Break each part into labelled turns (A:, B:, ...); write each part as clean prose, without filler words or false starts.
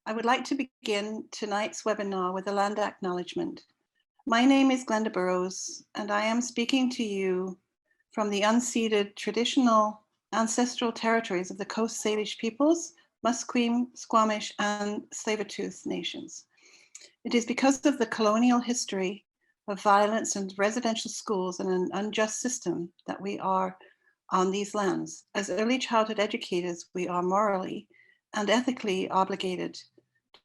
A: I would like to begin tonight's webinar with a land acknowledgement. My name is Glenda Burrows, and I am speaking to you from the unceded traditional ancestral territories of the Coast Salish peoples, Musqueam, Squamish, and Tsleil-Waututh nations. It is because of the colonial history of violence and residential schools and an unjust system that we are on these lands. As early childhood educators, we are morally and ethically obligated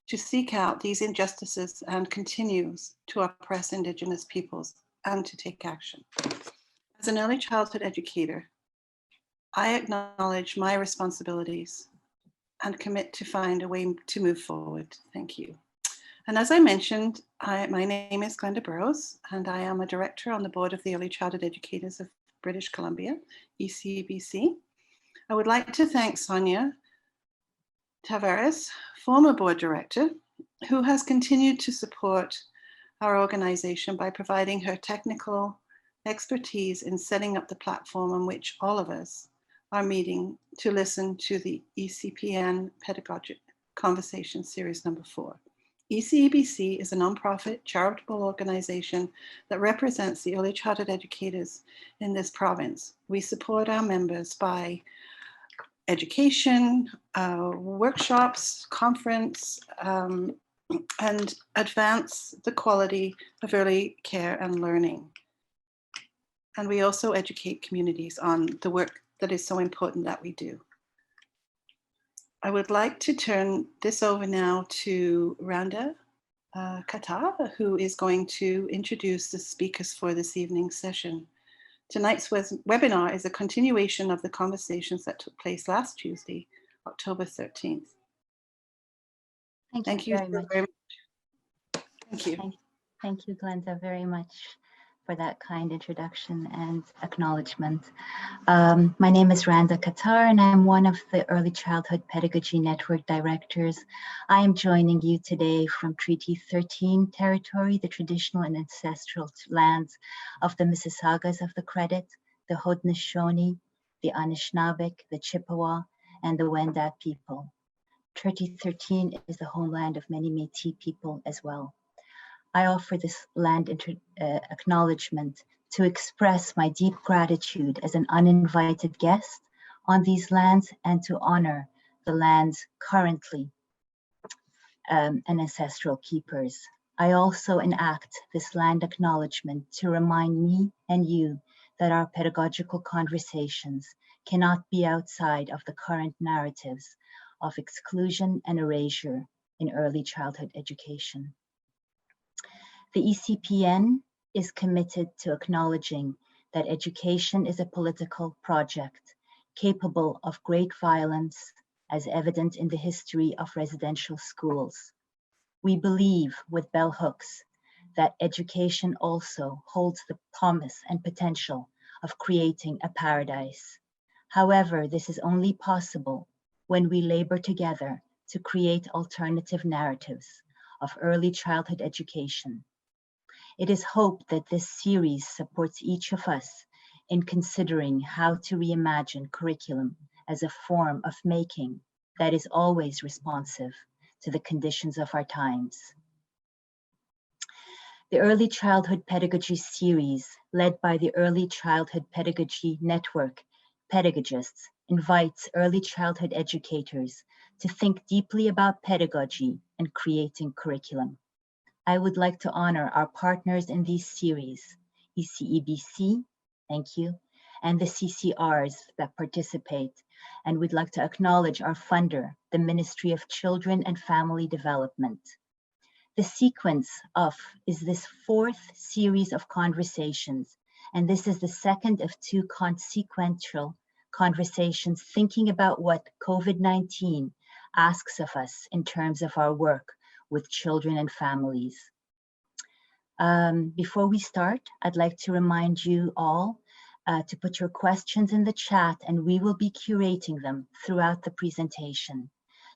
A: to seek out these injustices and continues to oppress Indigenous peoples and to take action. As an early childhood educator, I acknowledge my responsibilities and commit to find a way to move forward. Thank you. And as I mentioned, my name is Glenda Burrows, and I am a director on the board of the Early Childhood Educators of British Columbia, ECBC. I would like to thank Sonia Tavares, former board director, who has continued to support our organization by providing her technical expertise in setting up the platform on which all of us are meeting to listen to the ECPN Pedagogic Conversation Series number 4. ECEBC is a nonprofit charitable organization that represents the early childhood educators in this province. We support our members by education, workshops, conference, and advance the quality of early care and learning. And we also educate communities on the work that is so important that we do. I would like to turn this over now to Randa, Khattar, who is going to introduce the speakers for this evening's session. Tonight's webinar is a continuation of the conversations that took place last Tuesday, October 13th.
B: Thank you very much.
A: Thank you.
B: Thank you, Glenda, very much for that kind introduction and acknowledgement. My name is Randa Khattar, and I'm one of the Early Childhood Pedagogy Network directors. I am joining you today from Treaty 13 territory, the traditional and ancestral lands of the Mississaugas of the Credit, the Haudenosaunee, the Anishinaabe, the Chippewa, and the Wendat people. Treaty 13 is the homeland of many Métis people as well. I offer this land acknowledgement to express my deep gratitude as an uninvited guest on these lands and to honor the lands currently and ancestral keepers. I also enact this land acknowledgement to remind me and you that our pedagogical conversations cannot be outside of the current narratives of exclusion and erasure in early childhood education. The ECPN is committed to acknowledging that education is a political project capable of great violence, as evident in the history of residential schools. We believe with bell hooks that education also holds the promise and potential of creating a paradise. However, this is only possible when we labor together to create alternative narratives of early childhood education. It is hoped that this series supports each of us in considering how to reimagine curriculum as a form of making that is always responsive to the conditions of our times. The Early Childhood Pedagogy series, led by the Early Childhood Pedagogy Network, pedagogists, invites early childhood educators to think deeply about pedagogy and creating curriculum. I would like to honor our partners in these series, ECEBC, thank you, and the CCRs that participate, and we'd like to acknowledge our funder, the Ministry of Children and Family Development. The sequence is this 4th series of conversations, and this is the second of 2 consequential conversations thinking about what COVID-19 asks of us in terms of our work with children and families. Before we start, I'd like to remind you all to put your questions in the chat, and we will be curating them throughout the presentation,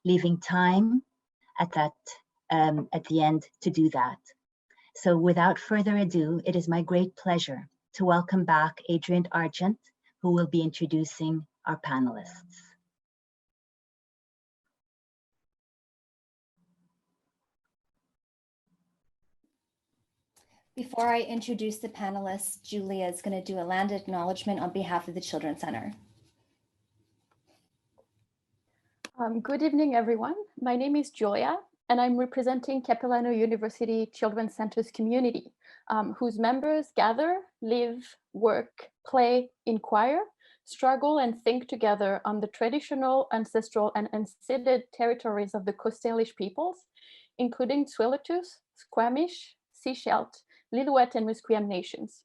B: leaving time at the end to do that. So without further ado, it is my great pleasure to welcome back Adrienne Argent, who will be introducing our panelists.
C: Before I introduce the panelists, Julia is going to do a land acknowledgement on behalf of the Children's Center.
D: Good evening, everyone. My name is Julia, and I'm representing Capilano University Children's Center's community, whose members gather, live, work, play, inquire, struggle, and think together on the traditional, ancestral, and unceded territories of the Coast Salish peoples, including Tsleil-Waututh, Squamish, Sea-Shelt, Lillooet, and Musqueam nations.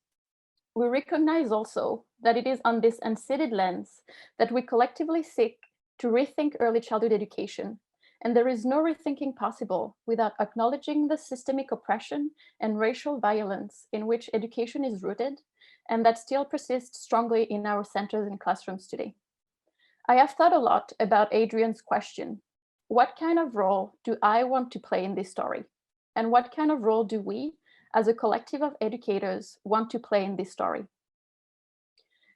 D: We recognize also that it is on this unceded lands that we collectively seek to rethink early childhood education, and there is no rethinking possible without acknowledging the systemic oppression and racial violence in which education is rooted, and that still persists strongly in our centers and classrooms today. I have thought a lot about Adrienne's question: what kind of role do I want to play in this story? And what kind of role do we, as a collective of educators, want to play in this story?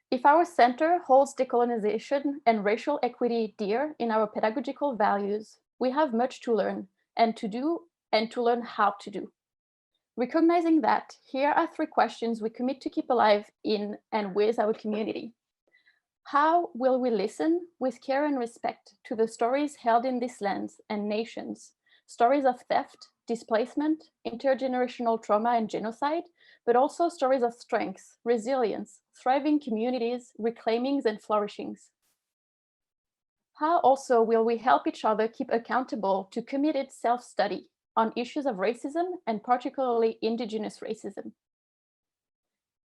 D: If our center holds decolonization and racial equity dear in our pedagogical values, we have much to learn and to do, and to learn how to do. Recognizing that, here are 3 questions we commit to keep alive in and with our community. How will we listen with care and respect to the stories held in these lands and nations, stories of theft, displacement, intergenerational trauma and genocide, but also stories of strength, resilience, thriving communities, reclaimings and flourishings? How also will we help each other keep accountable to committed self-study on issues of racism and particularly Indigenous racism?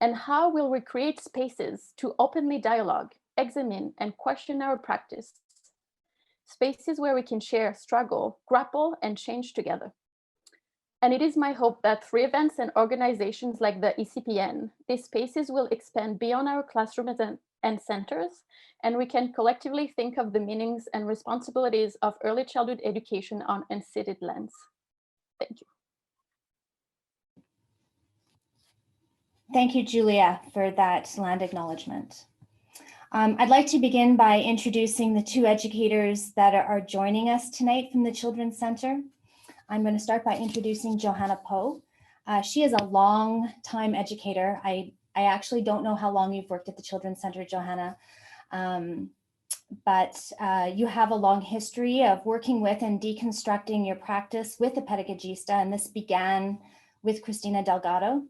D: And how will we create spaces to openly dialogue, examine and question our practice? Spaces where we can share, struggle, grapple and change together. And it is my hope that through events and organizations like the ECPN, these spaces will expand beyond our classrooms and centers, and we can collectively think of the meanings and responsibilities of early childhood education on unceded lands. Thank you.
C: Thank you, Julia, for that land acknowledgement. I'd like to begin by introducing the 2 educators that are joining us tonight from the Children's Center. I'm going to start by introducing Johanna Poe. She is a long-time educator. I actually don't know how long you've worked at the Children's Center, Johanna, but you have a long history of working with and deconstructing your practice with the pedagogista, and this began with Cristina Delgado.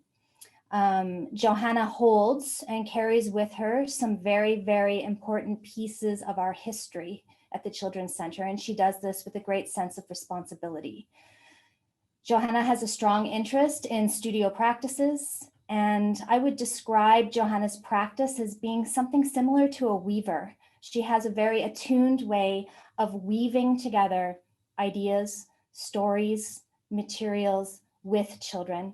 C: Johanna holds and carries with her some very, very important pieces of our history at the Children's Center, and she does this with a great sense of responsibility. Johanna has a strong interest in studio practices, and I would describe Johanna's practice as being something similar to a weaver. She has a very attuned way of weaving together ideas, stories, materials with children.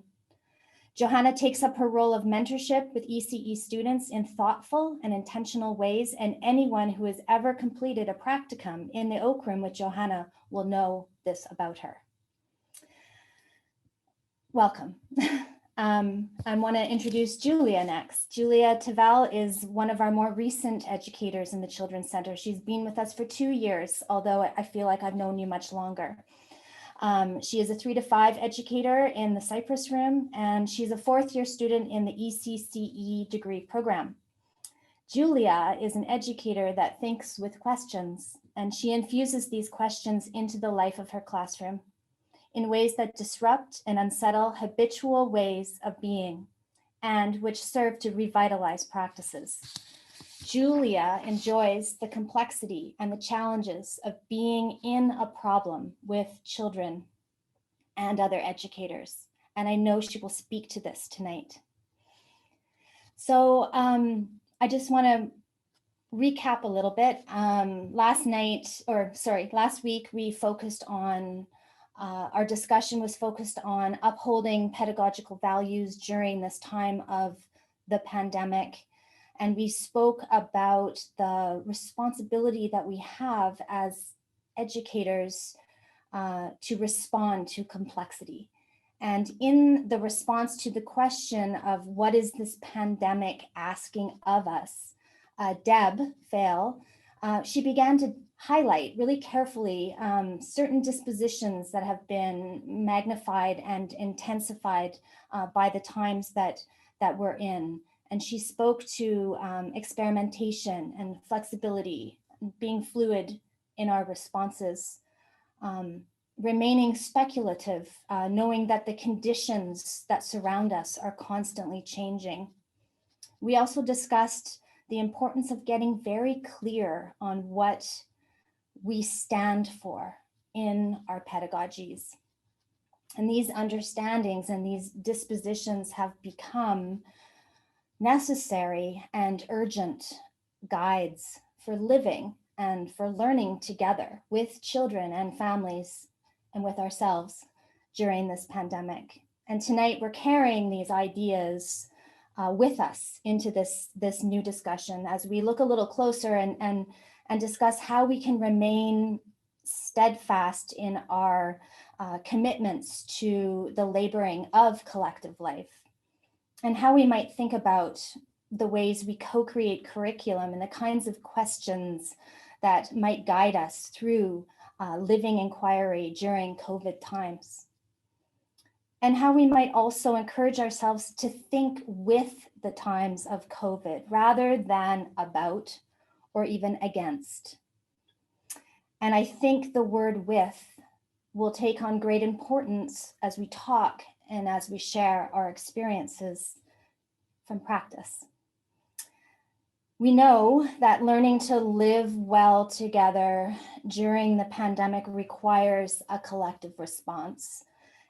C: Johanna takes up her role of mentorship with ECE students in thoughtful and intentional ways, and anyone who has ever completed a practicum in the Oak Room with Johanna will know this about her. Welcome. I want to introduce Julia next. Julia Trevelle is one of our more recent educators in the Children's Center. She's been with us for 2 years, although I feel like I've known you much longer. She is a 3 to 5 educator in the Cypress Room, and she's a 4th-year student in the ECCE degree program. Julia is an educator that thinks with questions, and she infuses these questions into the life of her classroom in ways that disrupt and unsettle habitual ways of being, and which serve to revitalize practices. Julia enjoys the complexity and the challenges of being in a problem with children and other educators, and I know she will speak to this tonight. So I just want to recap a little bit. Last week we focused on our discussion was focused on upholding pedagogical values during this time of the pandemic. And we spoke about the responsibility that we have as educators to respond to complexity. And in the response to the question of what is this pandemic asking of us, Deb Fail she began to highlight really carefully certain dispositions that have been magnified and intensified by the times that we're in. And she spoke to experimentation and flexibility, being fluid in our responses, remaining speculative, knowing that the conditions that surround us are constantly changing. We also discussed the importance of getting very clear on what we stand for in our pedagogies. And these understandings and these dispositions have become necessary and urgent guides for living and for learning together with children and families and with ourselves during this pandemic. And tonight we're carrying these ideas with us into this new discussion as we look a little closer and discuss how we can remain steadfast in our commitments to the laboring of collective life, and how we might think about the ways we co-create curriculum and the kinds of questions that might guide us through living inquiry during COVID times. And how we might also encourage ourselves to think with the times of COVID rather than about or even against. And I think the word with will take on great importance as we talk and as we share our experiences from practice. We know that learning to live well together during the pandemic requires a collective response.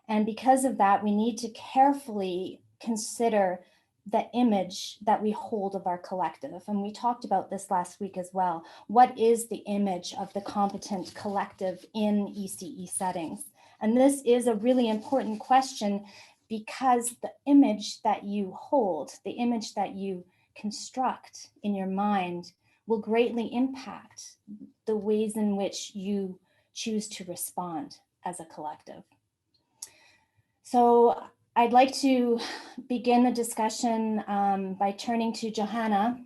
C: And because of that, we need to carefully consider the image that we hold of our collective. And we talked about this last week as well. What is the image of the competent collective in ECE settings? And this is a really important question because the image that you hold, the image that you construct in your mind will greatly impact the ways in which you choose to respond as a collective. So I'd like to begin the discussion by turning to Johanna.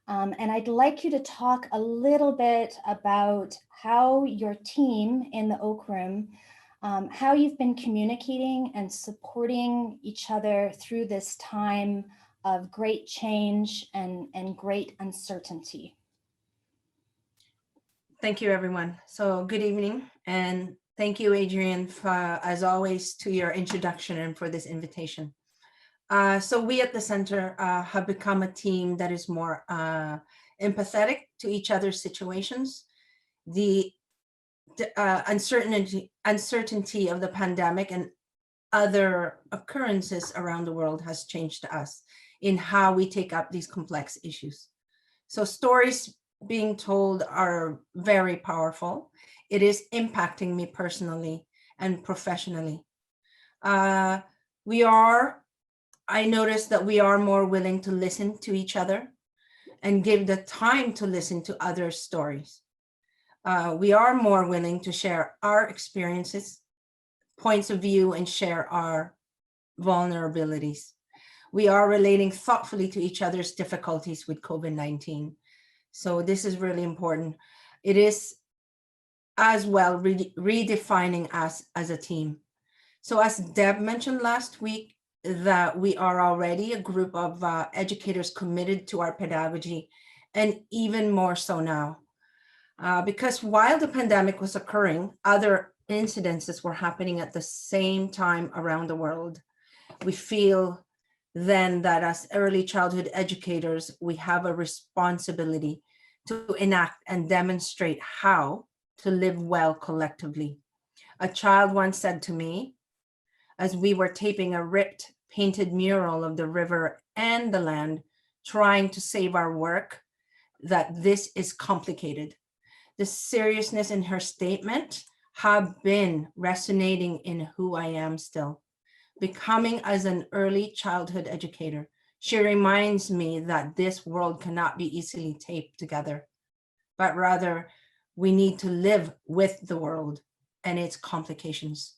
C: And I'd like you to talk a little bit about how your team in the Oak Room, how you've been communicating and supporting each other through this time of great change and great uncertainty.
E: Thank you, everyone. So good evening, and thank you, Adrienne, for, as always, to your introduction and for this invitation. So we at the center have become a team that is more empathetic to each other's situations. The uncertainty of the pandemic and other occurrences around the world has changed us in how we take up these complex issues. So stories being told are very powerful. It is impacting me personally and professionally. I noticed that we are more willing to listen to each other and give the time to listen to others' stories. We are more willing to share our experiences, points of view, and share our vulnerabilities. We are relating thoughtfully to each other's difficulties with COVID-19. So this is really important. It is as well redefining us as a team. So as Deb mentioned last week, that we are already a group of educators committed to our pedagogy, and even more so now. Because while the pandemic was occurring, other incidences were happening at the same time around the world. We feel then that as early childhood educators, we have a responsibility to enact and demonstrate how to live well collectively. A child once said to me, as we were taping a ripped painted mural of the river and the land, trying to save our work, that this is complicated. The seriousness in her statement have been resonating in who I am still. Becoming as an early childhood educator, she reminds me that this world cannot be easily taped together, but rather we need to live with the world and its complications.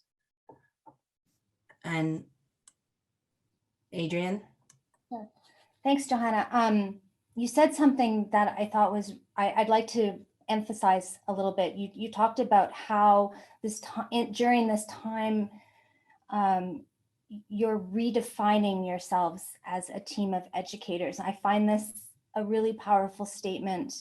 E: And Adrienne?
C: Thanks, Johanna. you said something that I thought was, I'd like to emphasize a little bit. You talked about how this time, during this time, you're redefining yourselves as a team of educators. I find this a really powerful statement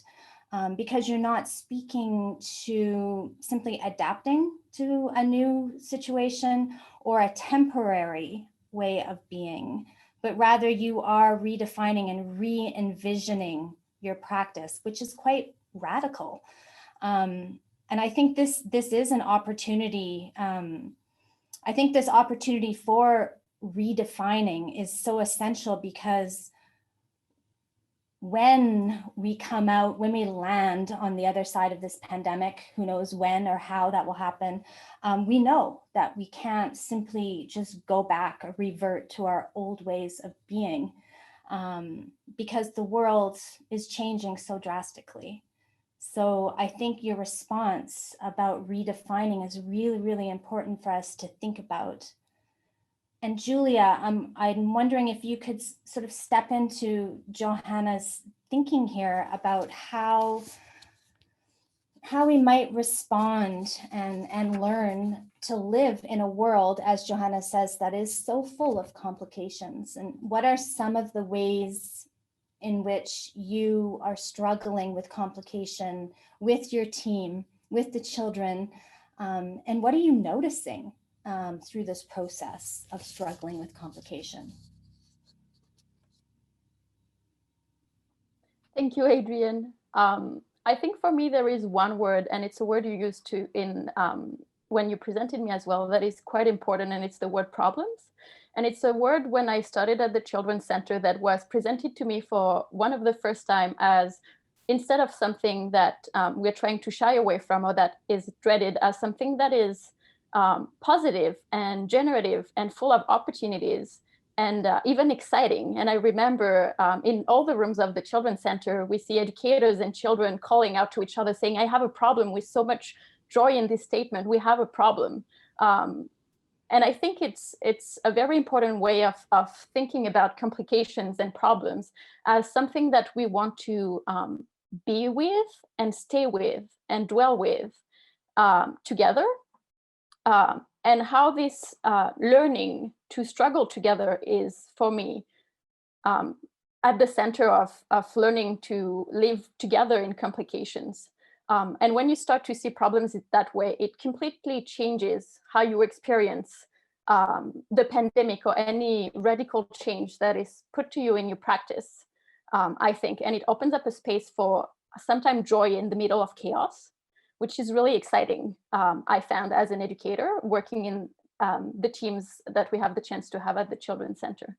C: because you're not speaking to simply adapting to a new situation or a temporary way of being, but rather you are redefining and re-envisioning your practice, which is quite radical. And I think this is an opportunity. I think this opportunity for redefining is so essential because when we come out, when we land on the other side of this pandemic, who knows when or how that will happen, we know that we can't simply just go back or revert to our old ways of being because the world is changing so drastically. So I think your response about redefining is really, really important for us to think about. And Julia, I'm wondering if you could sort of step into Johanna's thinking here about how we might respond and learn to live in a world, as Johanna says, that is so full of complications. And what are some of the ways in which you are struggling with complication with your team, with the children, and what are you noticing through this process of struggling with complication?
D: Thank you, Adrienne. I think for me, there is one word, and it's a word you used to in when you presented me as well, that is quite important, and it's the word problems. And it's a word when I started at the Children's Center that was presented to me for one of the first time as, instead of something that we're trying to shy away from or that is dreaded, as something that is positive and generative and full of opportunities and even exciting. And I remember in all the rooms of the Children's Center, we see educators and children calling out to each other saying, I have a problem, with so much joy in this statement, we have a problem. And I think it's a very important way of thinking about complications and problems as something that we want to be with and stay with and dwell with together. And how this learning to struggle together is, for me, at the center of learning to live together in complications. And when you start to see problems that way, it completely changes how you experience the pandemic or any radical change that is put to you in your practice, I think. And it opens up a space for sometimes joy in the middle of chaos, which is really exciting, I found, as an educator working in the teams that we have the chance to have at the Children's Center.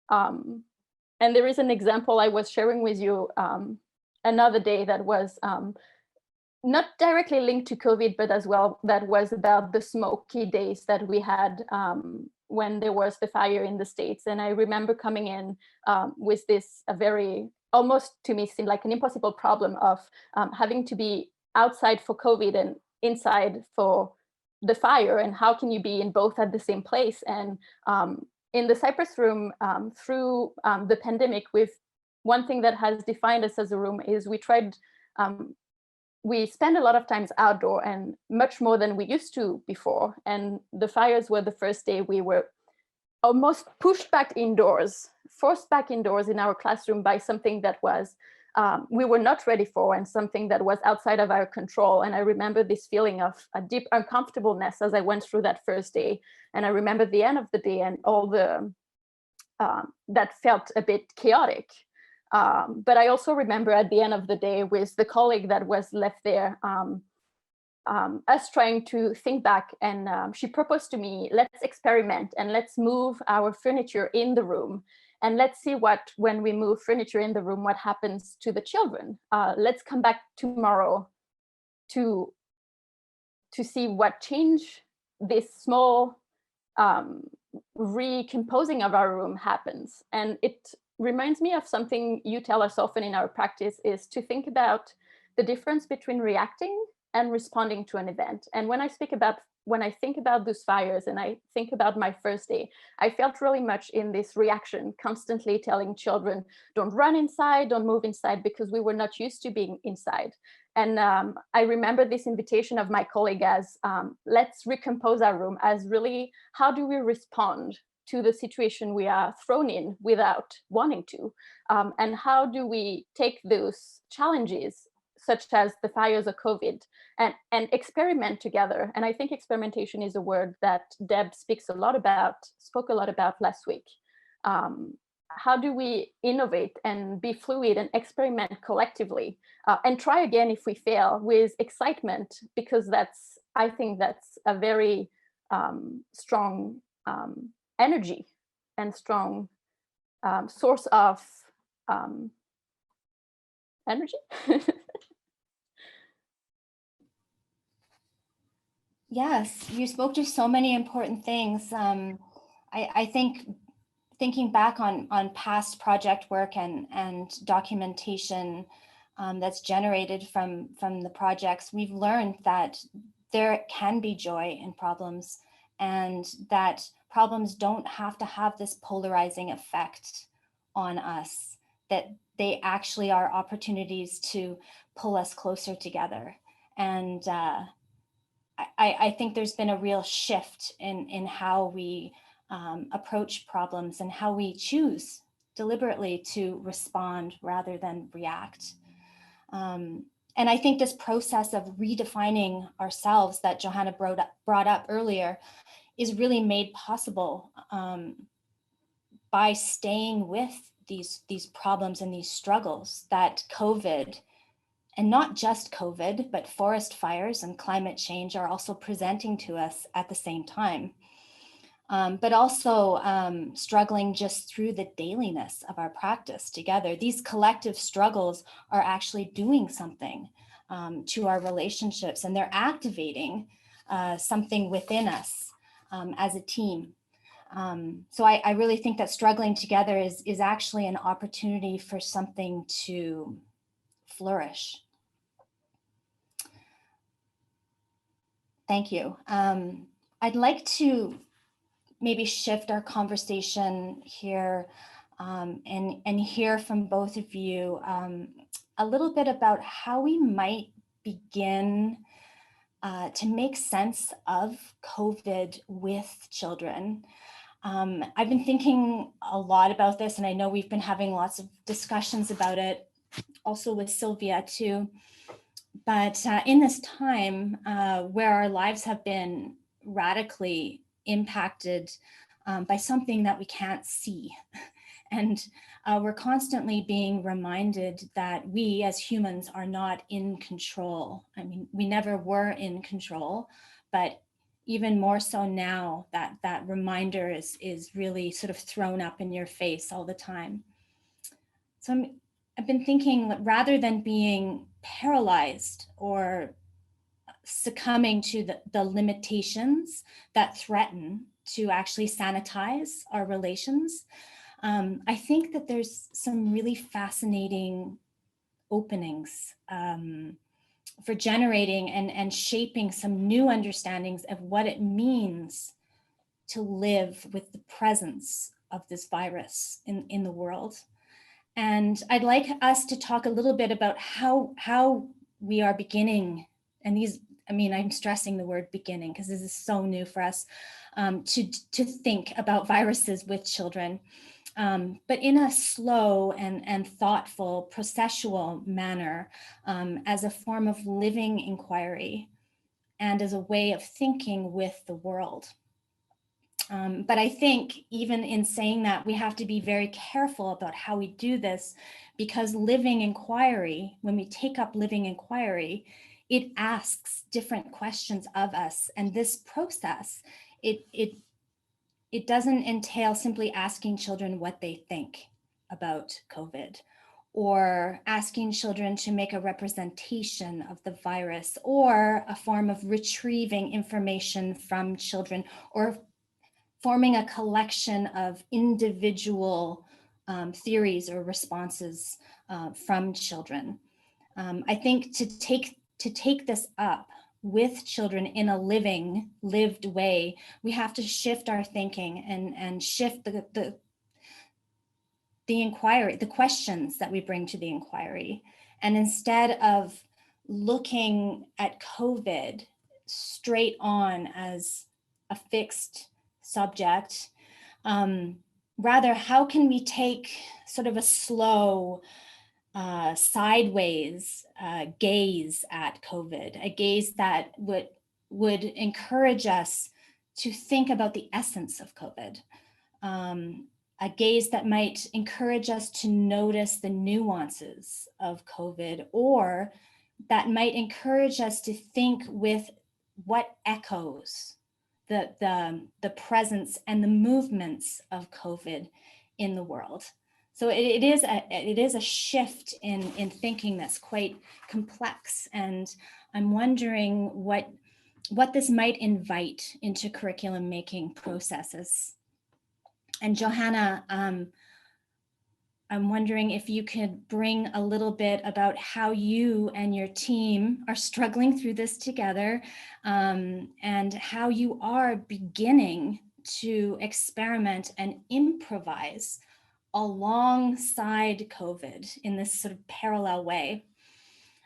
D: And there is an example I was sharing with you another day that was not directly linked to COVID, but as well, that was about the smoky days that we had when there was the fire in the States. And I remember coming in with this very, almost to me, seemed like an impossible problem of having to be outside for COVID and inside for the fire, and how can you be in both at the same place? And in the Cypress room, through the pandemic, with one thing that has defined us as a room is we spend a lot of times outdoor, and much more than we used to before. And the fires were the first day we were almost pushed back indoors, forced back indoors in our classroom by something that was we were not ready for, and something that was outside of our control. And I remember this feeling of a deep uncomfortableness as I went through that first day. And I remember the end of the day and all the that felt a bit chaotic. But I also remember at the end of the day with the colleague that was left there, us trying to think back, and she proposed to me, let's experiment and let's move our furniture in the room. And let's see what, when we move furniture in the room, what happens to the children. Let's come back tomorrow to see what change this small recomposing of our room happens. And it reminds me of something you tell us often in our practice, is to think about the difference between reacting and responding to an event. And when I speak about when I think about those fires and I think about my first day, I felt really much in this reaction, constantly telling children, don't run inside, don't move inside, because we were not used to being inside. And I remember this invitation of my colleague as, let's recompose our room, as really, how do we respond to the situation we are thrown in without wanting to? And how do we take those challenges, such as the fires of COVID, and experiment together? And I think experimentation is a word that Deb spoke a lot about last week. How do we innovate and be fluid and experiment collectively and try again if we fail with excitement, because I think that's a very strong energy and strong source of energy.
C: Yes, you spoke to so many important things. I think thinking back on past project work and documentation that's generated from the projects, we've learned that there can be joy in problems, and that problems don't have to have this polarizing effect on us, that they actually are opportunities to pull us closer together. And I think there's been a real shift in how we approach problems and how we choose deliberately to respond rather than react. And I think this process of redefining ourselves that Johanna brought up earlier is really made possible by staying with these problems and these struggles that COVID, and not just COVID, but forest fires and climate change are also presenting to us at the same time. But also struggling just through the dailiness of our practice together. These collective struggles are actually doing something to our relationships, and they're activating something within us as a team. So I really think that struggling together is actually an opportunity for something to flourish. Thank you. I'd like to maybe shift our conversation here and hear from both of you a little bit about how we might begin to make sense of COVID with children. I've been thinking a lot about this, and I know we've been having lots of discussions about it, also with Sylvia too. But in this time where our lives have been radically impacted by something that we can't see, and we're constantly being reminded that we as humans are not in control. I mean, we never were in control, but even more so now, that reminder is really sort of thrown up in your face all the time. So I've been thinking, rather than being paralyzed or succumbing to the limitations that threaten to actually sanitize our relations, I think that there's some really fascinating openings for generating and shaping some new understandings of what it means to live with the presence of this virus in the world. And I'd like us to talk a little bit about how we are beginning, and these, I mean, I'm stressing the word beginning because this is so new for us, to think about viruses with children, but in a slow and thoughtful processual manner, as a form of living inquiry and as a way of thinking with the world. But I think even in saying that, we have to be very careful about how we do this, because living inquiry, when we take up living inquiry, it asks different questions of us. And this process, it doesn't entail simply asking children what they think about COVID, or asking children to make a representation of the virus, or a form of retrieving information from children, or forming a collection of individual theories or responses from children. I think to take this up with children in a lived way, we have to shift our thinking and shift the inquiry, the questions that we bring to the inquiry. And instead of looking at COVID straight on as a fixed subject, rather, how can we take sort of a slow, sideways gaze at COVID, a gaze that would encourage us to think about the essence of COVID, a gaze that might encourage us to notice the nuances of COVID, or that might encourage us to think with what echoes the presence and the movements of COVID in the world. So it is a shift in thinking that's quite complex, and I'm wondering what this might invite into curriculum making processes. And Johanna, I'm wondering if you could bring a little bit about how you and your team are struggling through this together, and how you are beginning to experiment and improvise alongside COVID in this sort of parallel way.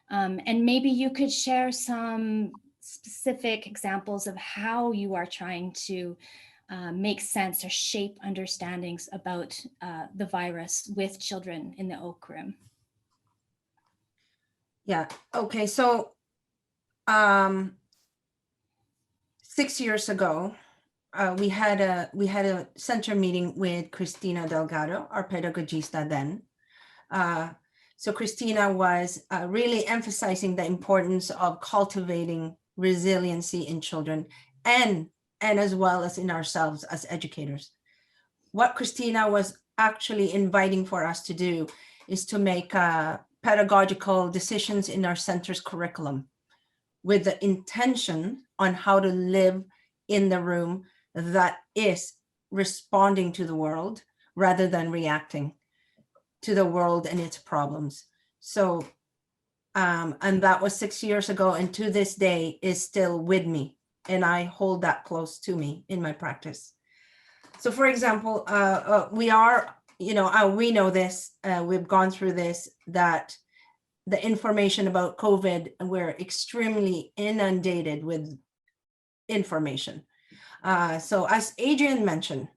C: And maybe you could share some specific examples of how you are trying to make sense or shape understandings about the virus with children in the Oak Room.
E: Yeah, okay, so 6 years ago, we had a center meeting with Cristina Delgado, our pedagogista then. So Cristina was really emphasizing the importance of cultivating resiliency in children and as well as in ourselves as educators. What Cristina was actually inviting for us to do is to make pedagogical decisions in our center's curriculum with the intention on how to live in the room that is responding to the world rather than reacting to the world and its problems. So, and that was 6 years ago, and to this day is still with me. And I hold that close to me in my practice. So for example, we know this, we've gone through this, that the information about COVID, we're extremely inundated with information. So as Adrienne mentioned,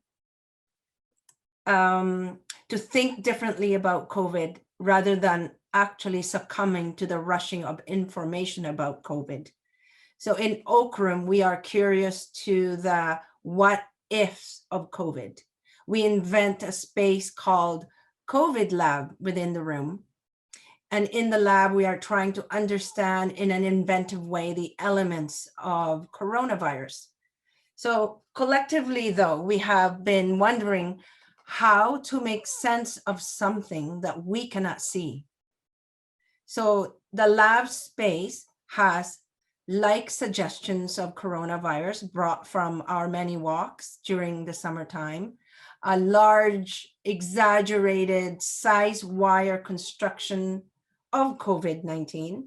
E: to think differently about COVID rather than actually succumbing to the rushing of information about COVID. So in Oak Room, we are curious to the what ifs of COVID. We invent a space called COVID Lab within the room. And in the lab, we are trying to understand in an inventive way the elements of coronavirus. So collectively, though, we have been wondering how to make sense of something that we cannot see. So the lab space has like suggestions of coronavirus brought from our many walks during the summertime, a large exaggerated size wire construction of COVID-19,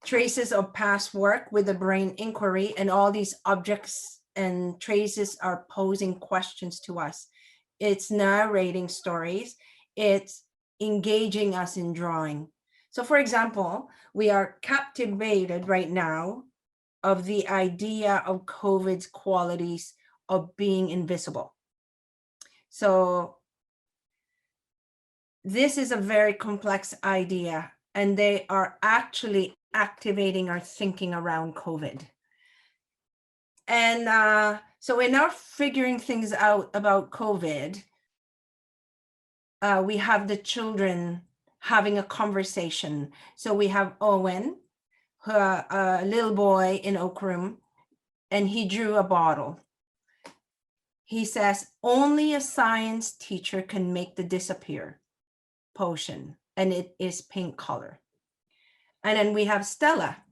E: traces of past work with the brain inquiry, and all these objects and traces are posing questions to us. It's narrating stories, it's engaging us in drawing. So for example, we are captivated right now of the idea of COVID's qualities of being invisible. So this is a very complex idea, and they are actually activating our thinking around COVID. And so in our figuring things out about COVID, we have the children having a conversation. So we have Owen, a little boy in Oak Room, and he drew a bottle. He says, only a science teacher can make the disappear potion, and it is pink color. And then we have Stella,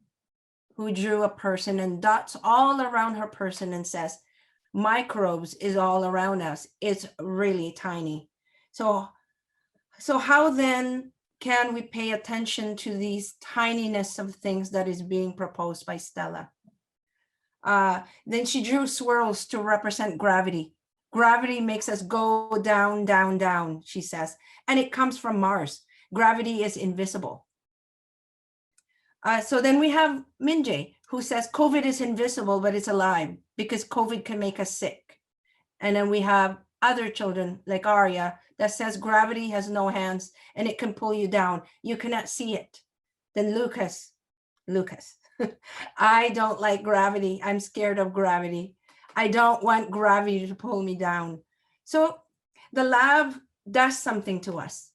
E: who drew a person and dots all around her person and says, microbes is all around us. It's really tiny. So how then can we pay attention to these tininess of things that is being proposed by Stella? Then she drew swirls to represent gravity. Gravity makes us go down, down, down, she says, and it comes from Mars. Gravity is invisible. So then we have Minjae, who says COVID is invisible, but it's alive because COVID can make us sick. And then we have other children like Arya that says gravity has no hands and it can pull you down. You cannot see it. Then Lucas, I don't like gravity. I'm scared of gravity. I don't want gravity to pull me down. So the lab does something to us.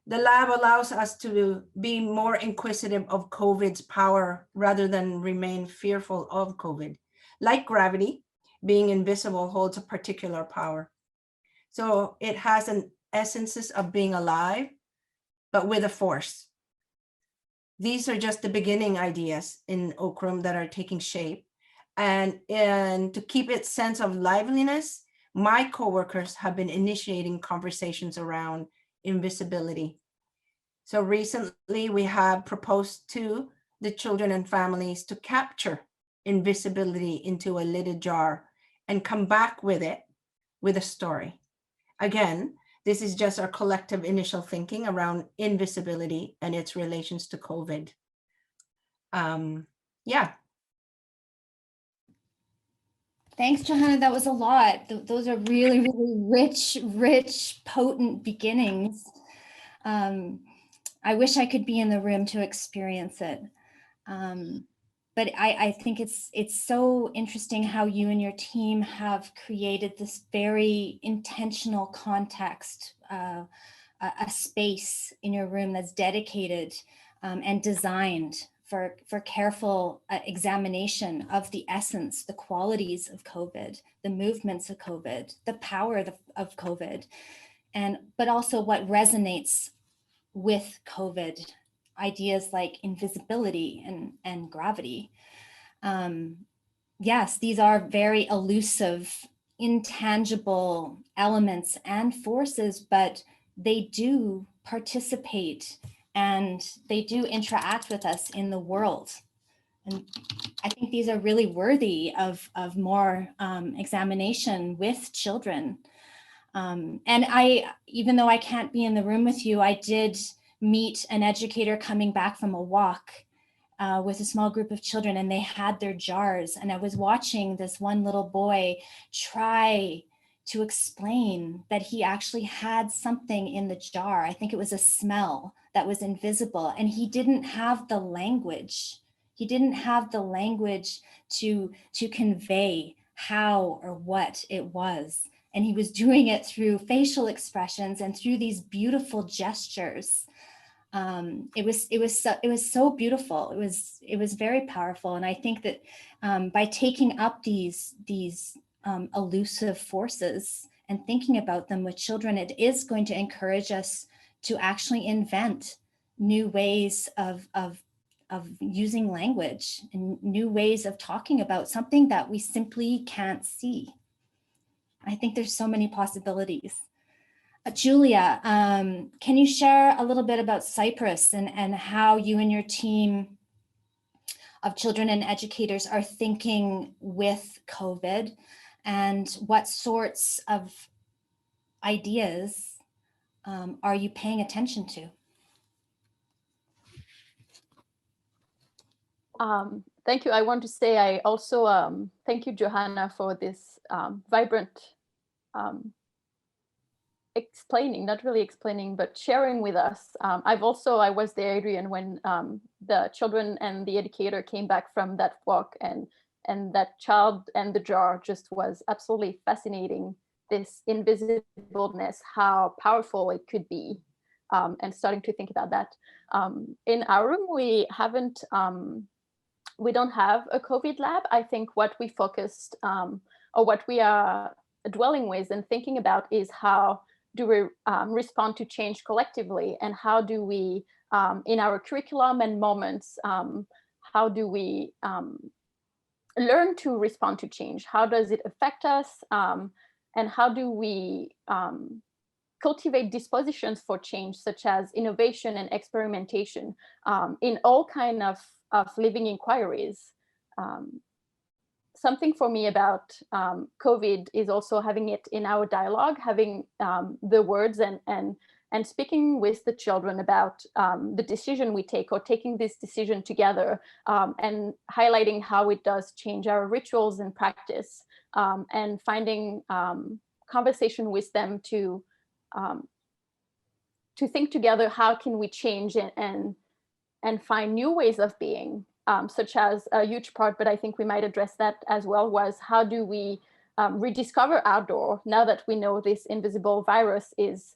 E: The lab allows us to be more inquisitive of COVID's power rather than remain fearful of COVID. Like gravity, being invisible holds a particular power. So it has an essences of being alive, but with a force. These are just the beginning ideas in Okrum that are taking shape. And to keep its sense of liveliness, my coworkers have been initiating conversations around invisibility. So recently we have proposed to the children and families to capture invisibility into a lidded jar and come back with it with a story. Again, this is just our collective initial thinking around invisibility and its relations to COVID. Yeah.
C: Thanks, Johanna. That was a lot. Those are really, really rich, potent beginnings. I wish I could be in the room to experience it. But I think it's so interesting how you and your team have created this very intentional context, a space in your room that's dedicated and designed for careful examination of the essence, the qualities of COVID, the movements of COVID, the power of COVID, but also what resonates with COVID, ideas like invisibility and gravity. Yes, these are very elusive, intangible elements and forces, but they do participate and they do interact with us in the world. And I think these are really worthy of more examination with children. And even though I can't be in the room with you, I did meet an educator coming back from a walk with a small group of children, and they had their jars. And I was watching this one little boy try to explain that he actually had something in the jar. I think it was a smell that was invisible, and he didn't have the language. He didn't have the language to convey how or what it was. And he was doing it through facial expressions and through these beautiful gestures. It was so beautiful. It was very powerful. And I think that by taking up these elusive forces and thinking about them with children, it is going to encourage us to actually invent new ways of using language and new ways of talking about something that we simply can't see. I think there's so many possibilities. Julia, can you share a little bit about Cyprus and how you and your team of children and educators are thinking with COVID, and what sorts of ideas are you paying attention to?
D: Thank you. I want to say I also thank you, Johanna, for this vibrant explaining, not really explaining, but sharing with us. I was there, Adrienne, when the children and the educator came back from that walk, and that child and the jar just was absolutely fascinating. This invisibleness, how powerful it could be, and starting to think about that. In our room, we don't have a COVID lab. I think what we focused or what we are dwelling with and thinking about is how do we respond to change collectively, and how do we, in our curriculum and moments, how do we learn to respond to change? How does it affect us? And how do we cultivate dispositions for change, such as innovation and experimentation in all kind of living inquiries. Something for me about COVID is also having it in our dialogue, having the words and speaking with the children about the decision we take, or taking this decision together, and highlighting how it does change our rituals and practice, and finding conversation with them to think together, how can we change and find new ways of being, such as a huge part, but I think we might address that as well, was how do we rediscover outdoor now that we know this invisible virus is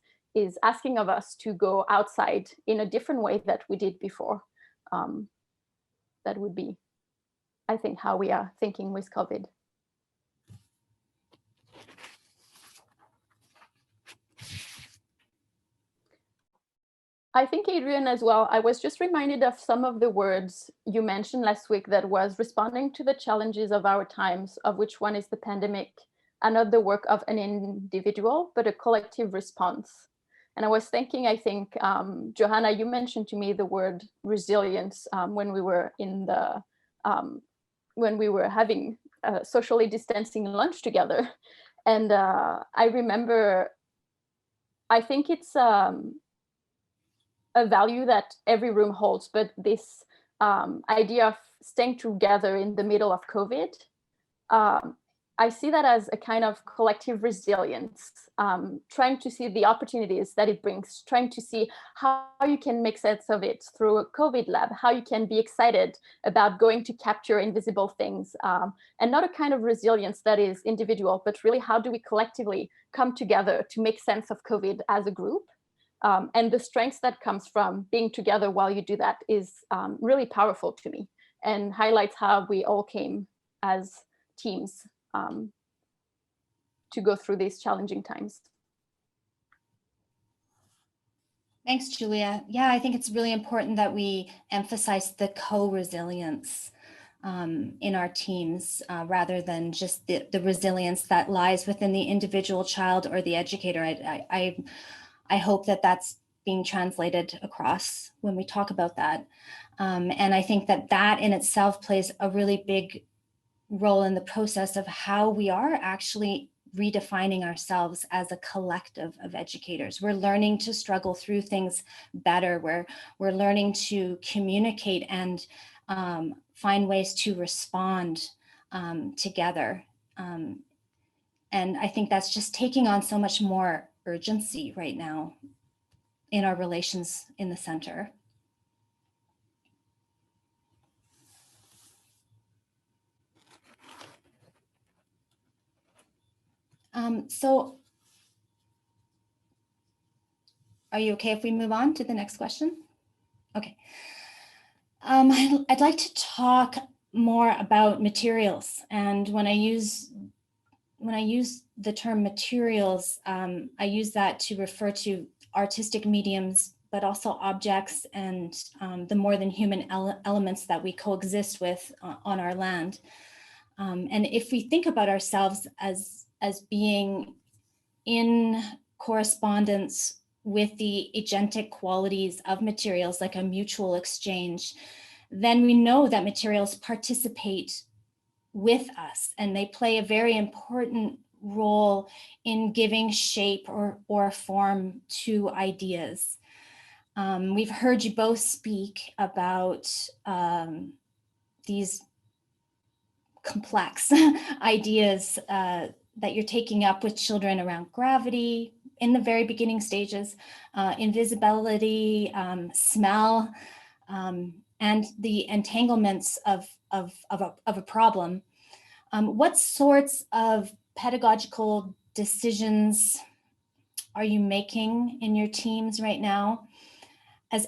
D: asking of us to go outside in a different way that we did before. That would be, I think, how we are thinking with COVID. I think, Adrienne, as well, I was just reminded of some of the words you mentioned last week that was responding to the challenges of our times, of which one is the pandemic, and not the work of an individual, but a collective response. And I was thinking, I think, Johanna, you mentioned to me the word resilience when we were in the, when we were having socially distancing lunch together. And I remember, I think it's a value that every room holds, but this idea of staying together in the middle of COVID, I see that as a kind of collective resilience, trying to see the opportunities that it brings, trying to see how you can make sense of it through a COVID lab, how you can be excited about going to capture invisible things, and not a kind of resilience that is individual, but really how do we collectively come together to make sense of COVID as a group. And the strength that comes from being together while you do that is really powerful to me, and highlights how we all came as teams to go through these challenging times.
C: Thanks, Julia. Yeah, I think it's really important that we emphasize the co-resilience in our teams rather than just the resilience that lies within the individual child or the educator. I hope that that's being translated across when we talk about that. And I think that that in itself plays a really big role in the process of how we are actually redefining ourselves as a collective of educators. We're learning to struggle through things better. We're learning to communicate and find ways to respond together. And I think that's just taking on so much more urgency right now in our relations in the center. So are you okay if we move on to the next question? Okay. I'd like to talk more about materials. And when I use the term materials, I use that to refer to artistic mediums, but also objects and the more than human elements that we coexist with on our land. And if we think about ourselves as being in correspondence with the agentic qualities of materials, like a mutual exchange, then we know that materials participate with us and they play a very important role in giving shape or form to ideas. We've heard you both speak about these complex ideas that you're taking up with children around gravity in the very beginning stages, invisibility, smell, and the entanglements of a problem. What sorts of pedagogical decisions are you making in your teams right now as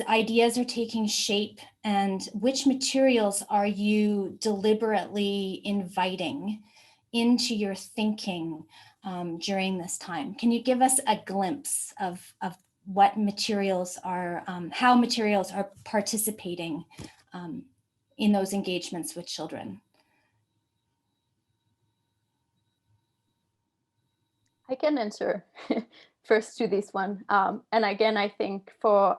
C: ideas are taking shape, and which materials are you deliberately inviting into your thinking during this time? Can you give us a glimpse of what materials are, how materials are participating in those engagements with children?
D: I can answer. first to this one. And again, I think for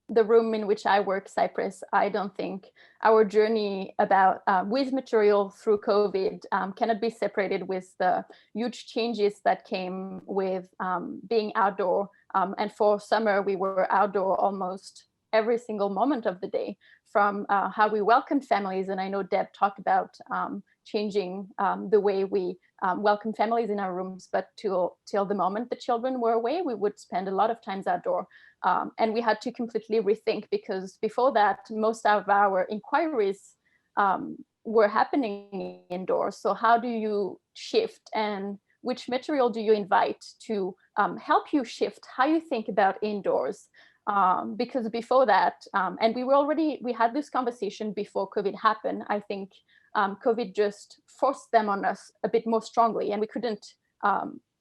D: the room in which I work, Cyprus, I don't think our journey about with material through COVID cannot be separated with the huge changes that came with being outdoor. And for summer, we were outdoor almost every single moment of the day, from how we welcomed families. And I know Deb talked about changing the way we welcome families in our rooms, but till the moment the children were away, we would spend a lot of times outdoor. And we had to completely rethink, because before that, most of our inquiries were happening indoors. So how do you shift, and which material do you invite to help you shift how you think about indoors? Because before that, and we had this conversation before COVID happened. I think COVID just forced them on us a bit more strongly, and we couldn't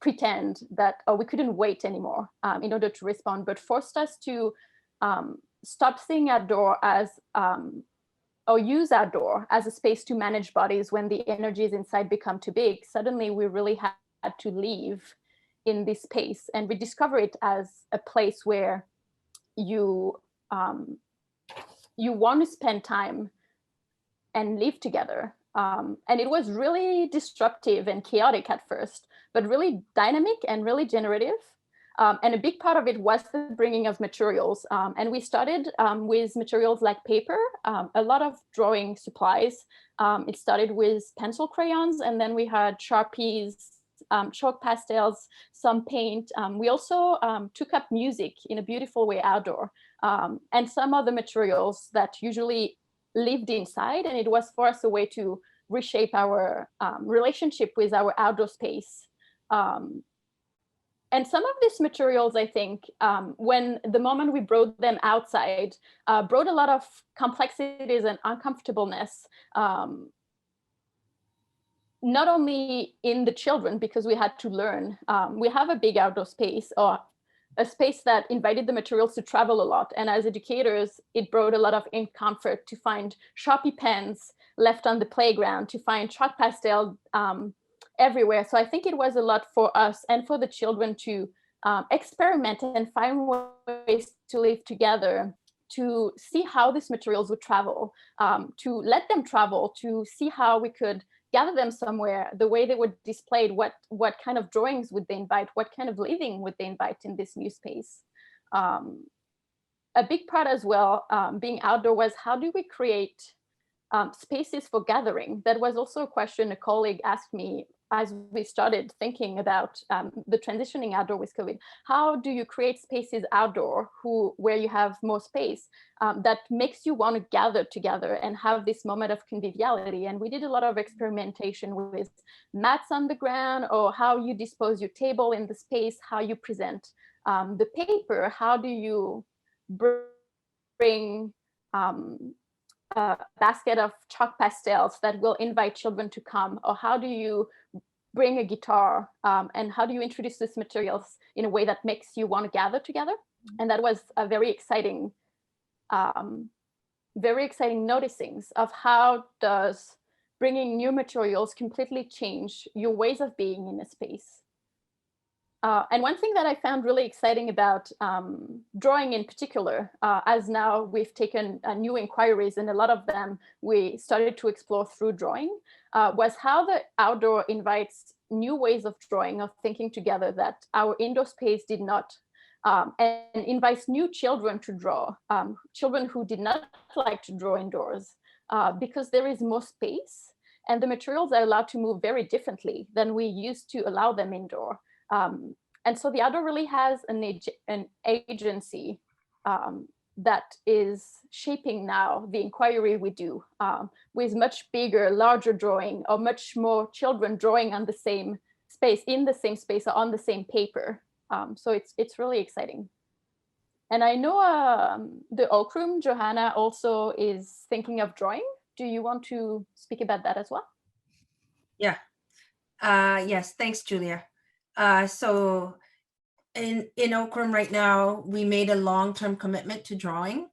D: pretend that, or we couldn't wait anymore in order to respond, but forced us to stop seeing outdoor as, or use outdoor as a space to manage bodies when the energies inside become too big. Suddenly we really had to live in this space and rediscover it as a place where you want to spend time and live together. And it was really disruptive and chaotic at first, but really dynamic and really generative. And a big part of it was the bringing of materials. And we started with materials like paper, a lot of drawing supplies. It started with pencil crayons, and then we had Sharpies, chalk pastels, some paint. We also took up music in a beautiful way outdoor, and some other materials that usually lived inside. And it was for us a way to reshape our relationship with our outdoor space. And some of these materials, I think, when the moment we brought them outside, brought a lot of complexities and uncomfortableness, not only in the children, because we had to learn. We have a big outdoor space, or a space that invited the materials to travel a lot. And as educators, it brought a lot of discomfort to find Sharpie pens left on the playground, to find chalk pastel everywhere. So I think it was a lot for us and for the children to experiment and find ways to live together, to see how these materials would travel, to let them travel, to see how we could gather them somewhere, the way they were displayed, what kind of drawings would they invite, what kind of living would they invite in this new space. A big part as well, being outdoor, was how do we create spaces for gathering? That was also a question a colleague asked me as we started thinking about the transitioning outdoor with COVID. How do you create spaces outdoor where you have more space that makes you want to gather together and have this moment of conviviality? And we did a lot of experimentation with mats on the ground, or how you dispose your table in the space, how you present the paper, how do you bring a basket of chalk pastels that will invite children to come, or how do you bring a guitar, and how do you introduce these materials in a way that makes you want to gather together? And that was a very exciting noticings of how does bringing new materials completely change your ways of being in a space. And one thing that I found really exciting about drawing in particular, as now we've taken new inquiries, and a lot of them we started to explore through drawing, was how the outdoor invites new ways of drawing, of thinking together, that our indoor space did not, and invites new children to draw, children who did not like to draw indoors, because there is more space, and the materials are allowed to move very differently than we used to allow them indoor. And so the outdoor really has an agency that is shaping now the inquiry we do, with much bigger, larger drawing, or much more children drawing on the same space, in the same space, or on the same paper. So it's really exciting. And I know the Oak Room, Johanna, also is thinking of drawing. Do you want to speak about that as well?
E: Yeah. Yes, thanks, Julia. So in Oak Room right now, we made a long-term commitment to drawing.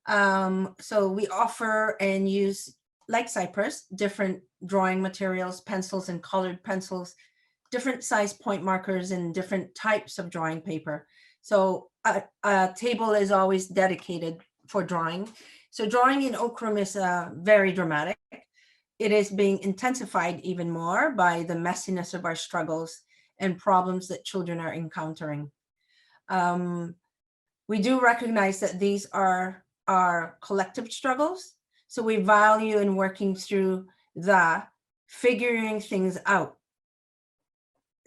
E: So we offer and use, like Cyprus, different drawing materials, pencils and colored pencils, different size point markers and different types of drawing paper. So a table is always dedicated for drawing. So drawing in Okrum is very dramatic. It is being intensified even more by the messiness of our struggles and problems that children are encountering. We do recognize that these are our collective struggles. So we value in working through the figuring things out.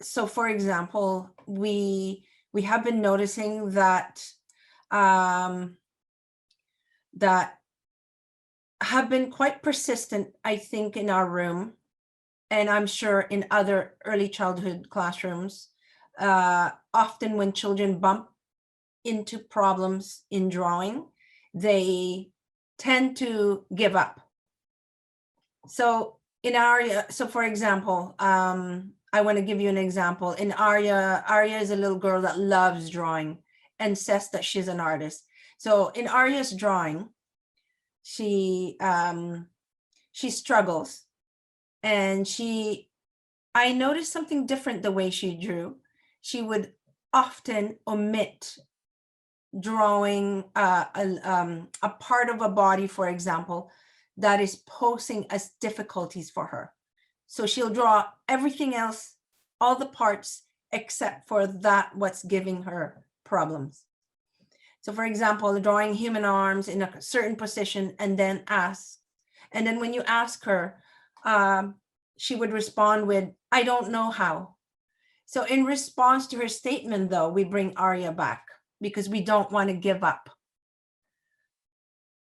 E: So for example, we have been noticing that that have been quite persistent, I think, in our room, and I'm sure in other early childhood classrooms, often when children bump into problems in drawing, they tend to give up. So in Arya, so for example, I want to give you an example. In Arya is a little girl that loves drawing and says that she's an artist. So in Arya's drawing, she struggles, and I noticed something different the way she drew. She would often omit drawing a part of a body, for example, that is posing as difficulties for her. So she'll draw everything else, all the parts, except for that what's giving her problems. So for example, drawing human arms in a certain position and then when you ask her, she would respond with, I don't know how. So in response to her statement, though, we bring Arya back because we don't want to give up.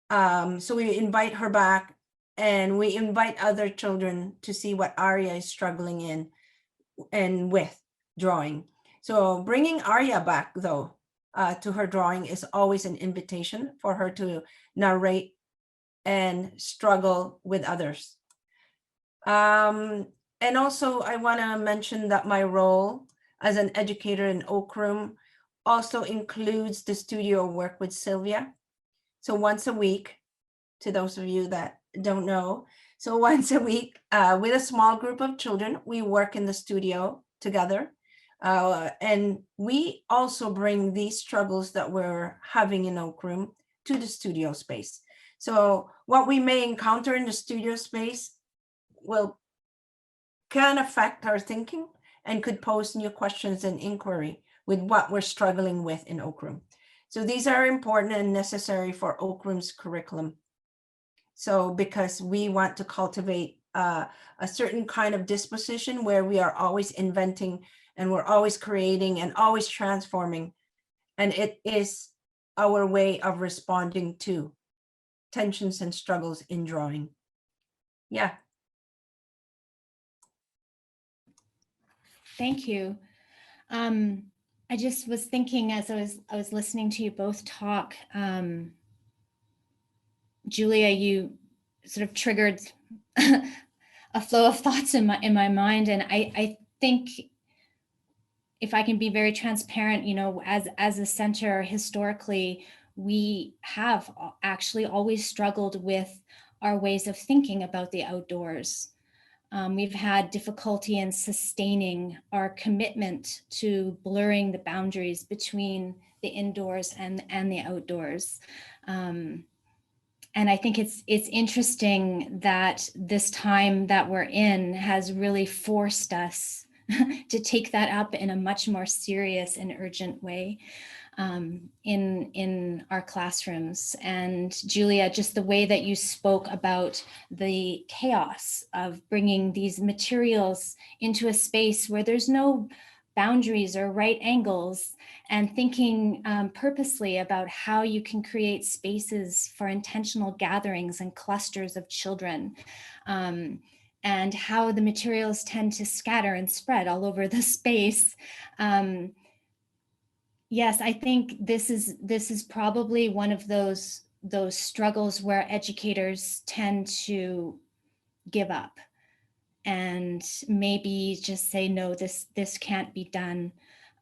E: So we invite her back, and we invite other children to see what Arya is struggling in and with drawing. So bringing Arya back, though, to her drawing is always an invitation for her to narrate and struggle with others. And also I want to mention that my role as an educator in Okrum also includes the studio work with Sylvia. So once a week, to those of you that don't know, so once a week with a small group of children, we work in the studio together. And we also bring these struggles that we're having in Okrum to the studio space. So what we may encounter in the studio space can affect our thinking and could pose new questions and inquiry with what we're struggling with in Okrum. So these are important and necessary for Okrum's curriculum. So because we want to cultivate a certain kind of disposition where we are always inventing and we're always creating and always transforming. And it is our way of responding to tensions and struggles in drawing. Yeah.
C: Thank you. I just was thinking as I was listening to you both talk, Julia, you sort of triggered a flow of thoughts in my mind, and I think, if I can be very transparent, you know, as a center historically, we have actually always struggled with our ways of thinking about the outdoors. We've had difficulty in sustaining our commitment to blurring the boundaries between the indoors and the outdoors. And I think it's interesting that this time that we're in has really forced us to take that up in a much more serious and urgent way in our classrooms. And Julia, just the way that you spoke about the chaos of bringing these materials into a space where there's no boundaries or right angles, and thinking purposely about how you can create spaces for intentional gatherings and clusters of children, and how the materials tend to scatter and spread all over the space. Yes, I think this is probably one of those struggles where educators tend to give up and maybe just say, no, this can't be done.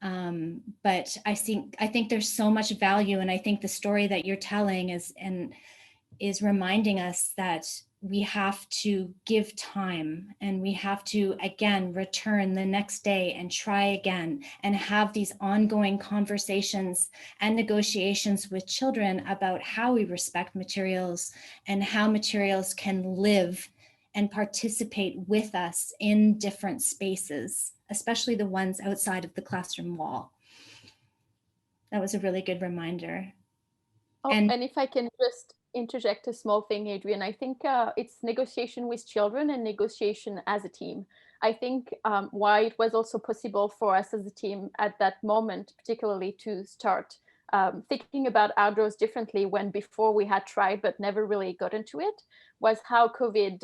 C: But I think there's so much value, and I think the story that you're telling is reminding us that we have to give time, and we have to, again, return the next day and try again and have these ongoing conversations and negotiations with children about how we respect materials and how materials can live and participate with us in different spaces, especially the ones outside of the classroom wall. That was a really good reminder.
D: Oh, and if I can just interject a small thing, Adrienne, I think it's negotiation with children and negotiation as a team. I think why it was also possible for us as a team at that moment, particularly to start thinking about outdoors differently when before we had tried but never really got into it, was how COVID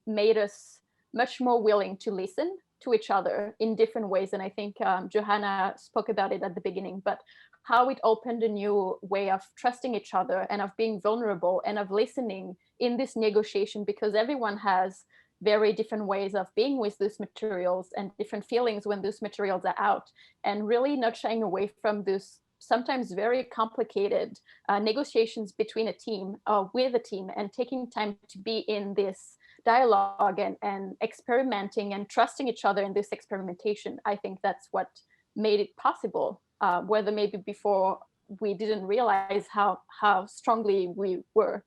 D: made us much more willing to listen to each other in different ways. And I think Johanna spoke about it at the beginning, but how it opened a new way of trusting each other and of being vulnerable and of listening in this negotiation, because everyone has very different ways of being with those materials and different feelings when those materials are out, and really not shying away from this sometimes very complicated negotiations between a team with a team, and taking time to be in this dialogue and experimenting and trusting each other in this experimentation. I think that's what made it possible, whether maybe before we didn't realize how strongly we were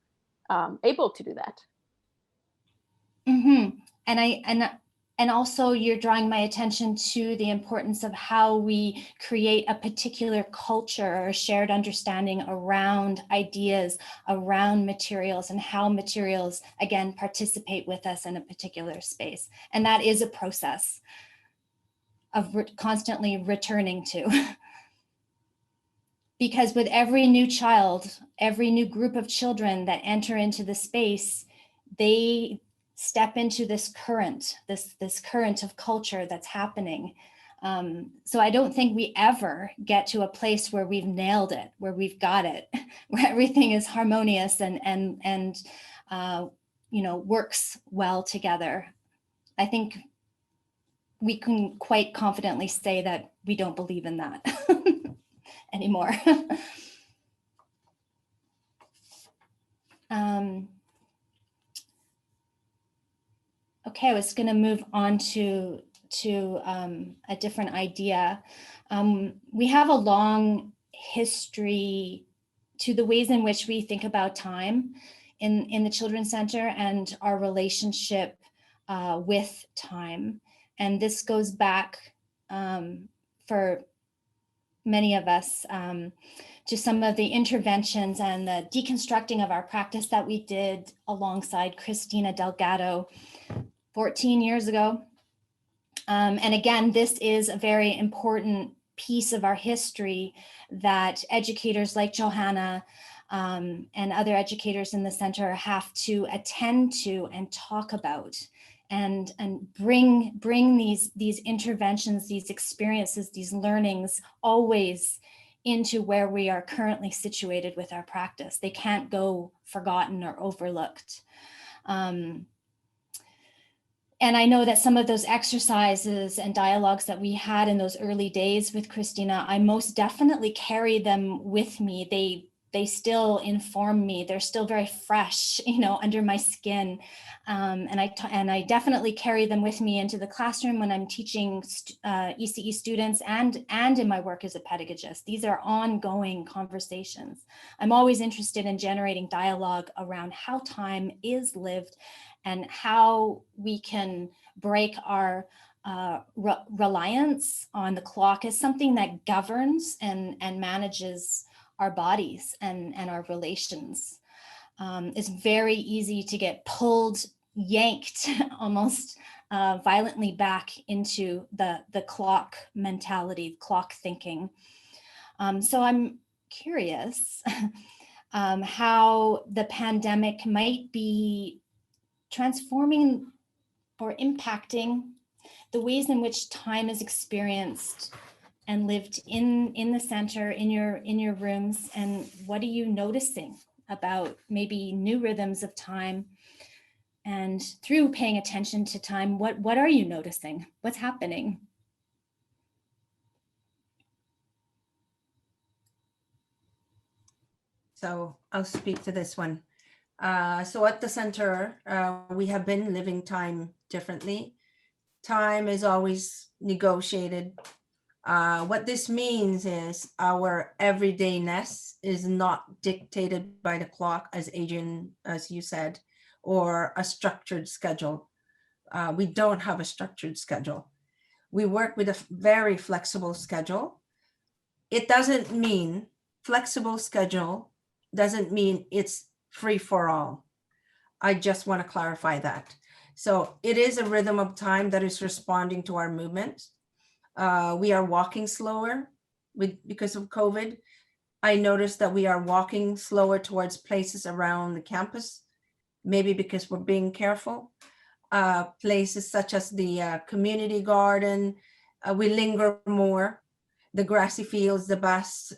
D: able to do that.
C: Mm-hmm. And also you're drawing my attention to the importance of how we create a particular culture or shared understanding around ideas, around materials, and how materials, again, participate with us in a particular space. And that is a process of constantly returning to. Because with every new child, every new group of children that enter into the space, they step into this current, this current of culture that's happening. So I don't think we ever get to a place where we've nailed it, where we've got it, where everything is harmonious and works well together. I think we can quite confidently say that we don't believe in that anymore. Okay, I was going to move on to a different idea. We have a long history to the ways in which we think about time in the Children's Center and our relationship with time. And this goes back for many of us to some of the interventions and the deconstructing of our practice that we did alongside Cristina Delgado 14 years ago. And again, this is a very important piece of our history that educators like Johanna and other educators in the center have to attend to and talk about and bring these interventions, these experiences, these learnings always into where we are currently situated with our practice. They can't go forgotten or overlooked. And I know that some of those exercises and dialogues that we had in those early days with Cristina, I most definitely carry them with me. They still inform me. They're still very fresh, under my skin. And I definitely carry them with me into the classroom when I'm teaching ECE students and in my work as a pedagogist. These are ongoing conversations. I'm always interested in generating dialogue around how time is lived and how we can break our reliance on the clock as something that governs and manages our bodies and our relations. It's very easy to get pulled, yanked almost violently back into the clock mentality, clock thinking. So I'm curious how the pandemic might be transforming or impacting the ways in which time is experienced and lived in the center, in your rooms. And what are you noticing about maybe new rhythms of time? And through paying attention to time, what are you noticing? What's happening?
E: So I'll speak to this one. So at the center, we have been living time differently. Time is always negotiated. What this means is our everydayness is not dictated by the clock, as Adrienne, as you said, or a structured schedule. We don't have a structured schedule. We work with a very flexible schedule. It doesn't mean flexible schedule doesn't mean it's free for all. I just want to clarify that. So it is a rhythm of time that is responding to our movement. We are walking slower because of COVID. I noticed that we are walking slower towards places around the campus, maybe because we're being careful. Places such as the community garden, we linger more. The grassy fields, the bus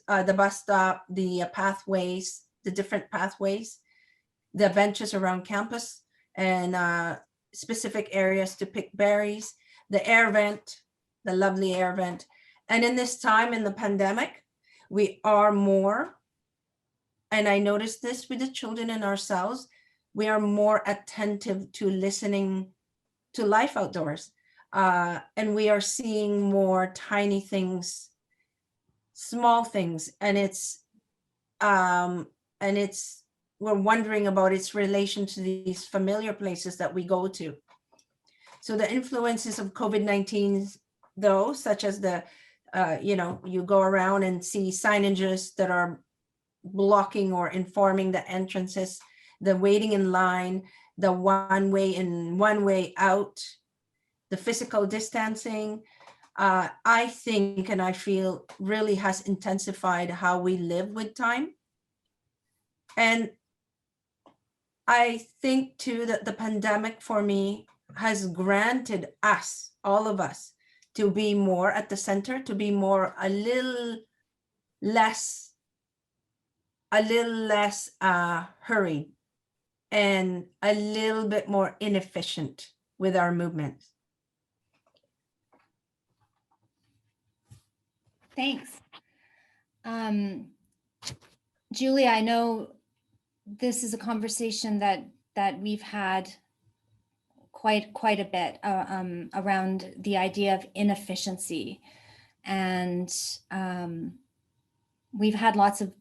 E: stop, the pathways, the different pathways, the benches around campus, and specific areas to pick berries, the air vent, the lovely air vent. And in this time in the pandemic, we are more, and I noticed this with the children and ourselves, we are more attentive to listening to life outdoors. And we are seeing more tiny things, small things, and we're wondering about its relation to these familiar places that we go to. So the influences of COVID-19, though, such as you go around and see signages that are blocking or informing the entrances, the waiting in line, the one way in, one way out, the physical distancing, I think and I feel really has intensified how we live with time. And I think too that the pandemic for me has granted us, all of us, to be more at the center, to be more a little less hurried and a little bit more inefficient with our movements.
C: Thanks. Julia, I know this is a conversation that we've had quite a bit around the idea of inefficiency. And we've had lots of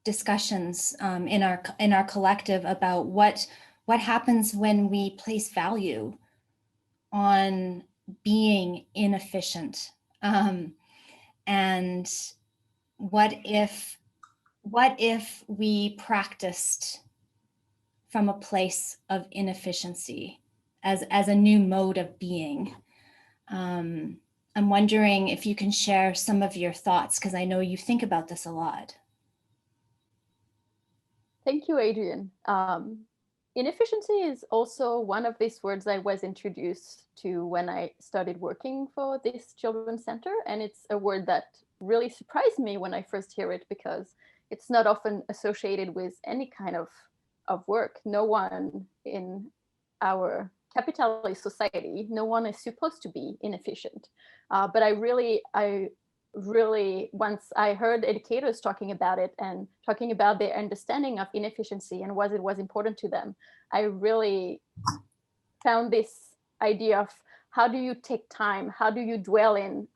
C: discussions in our collective about what happens when we place value on being inefficient. And what if we practiced from a place of inefficiency as a new mode of being? I'm wondering if you can share some of your thoughts, because I know you think about this a lot.
D: Thank you, Adrienne. Inefficiency is also one of these words I was introduced to when I started working for this children's center. And it's a word that really surprised me when I first hear it, because it's not often associated with any kind of work. No one in our capitalist society, no one is supposed to be inefficient. But I really, once I heard educators talking about it and talking about their understanding of inefficiency and what it was important to them, I really found this idea of how do you take time? How do you dwell in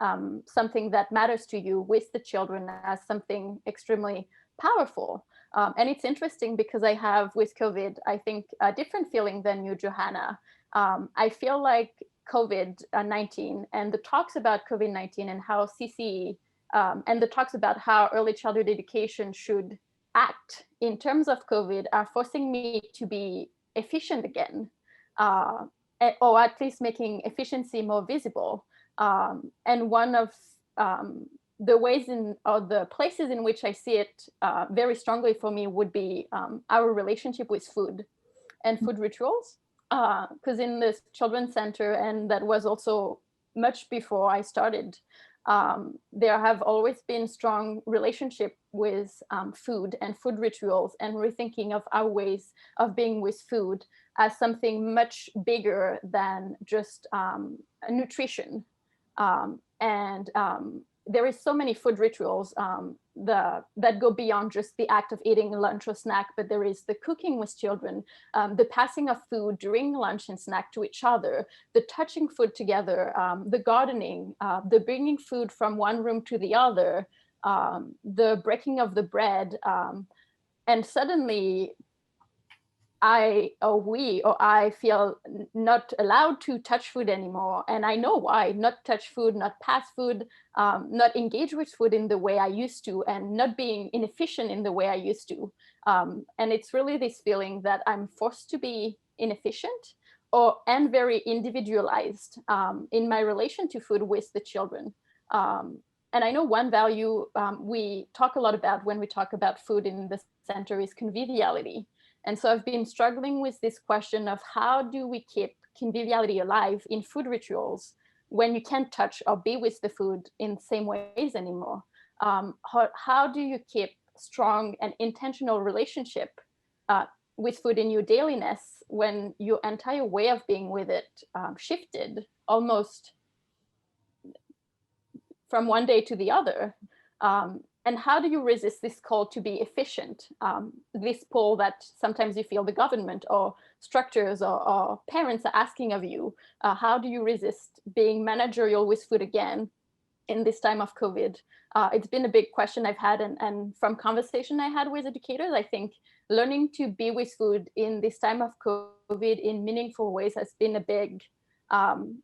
D: something that matters to you with the children as something extremely powerful? And it's interesting because I have, with COVID, I think a different feeling than you, Johanna. I feel like COVID-19 and the talks about COVID-19 and how CCE and the talks about how early childhood education should act in terms of COVID are forcing me to be efficient again, or at least making efficiency more visible. And one of the ways or the places in which I see it very strongly for me would be our relationship with food and food rituals. Because in this children's center, and that was also much before I started, there have always been strong relationship with food and food rituals, and rethinking of our ways of being with food as something much bigger than just nutrition. And there is so many food rituals. that go beyond just the act of eating lunch or snack, but there is the cooking with children, the passing of food during lunch and snack to each other, the touching food together, the gardening, the bringing food from one room to the other, the breaking of the bread. And suddenly I feel not allowed to touch food anymore. And I know why. Not touch food, not pass food, not engage with food in the way I used to, and not being inefficient in the way I used to. And it's really this feeling that I'm forced to be inefficient and very individualized in my relation to food with the children. And I know one value we talk a lot about when we talk about food in the center is conviviality. And so I've been struggling with this question of how do we keep conviviality alive in food rituals when you can't touch or be with the food in the same ways anymore? How do you keep strong and intentional relationship with food in your dailiness when your entire way of being with it shifted almost from one day to the other? And how do you resist this call to be efficient? This pull that sometimes you feel the government or structures or parents are asking of you. How do you resist being managerial with food again in this time of COVID? It's been a big question I've had, and from conversation I had with educators, I think learning to be with food in this time of COVID in meaningful ways has been a big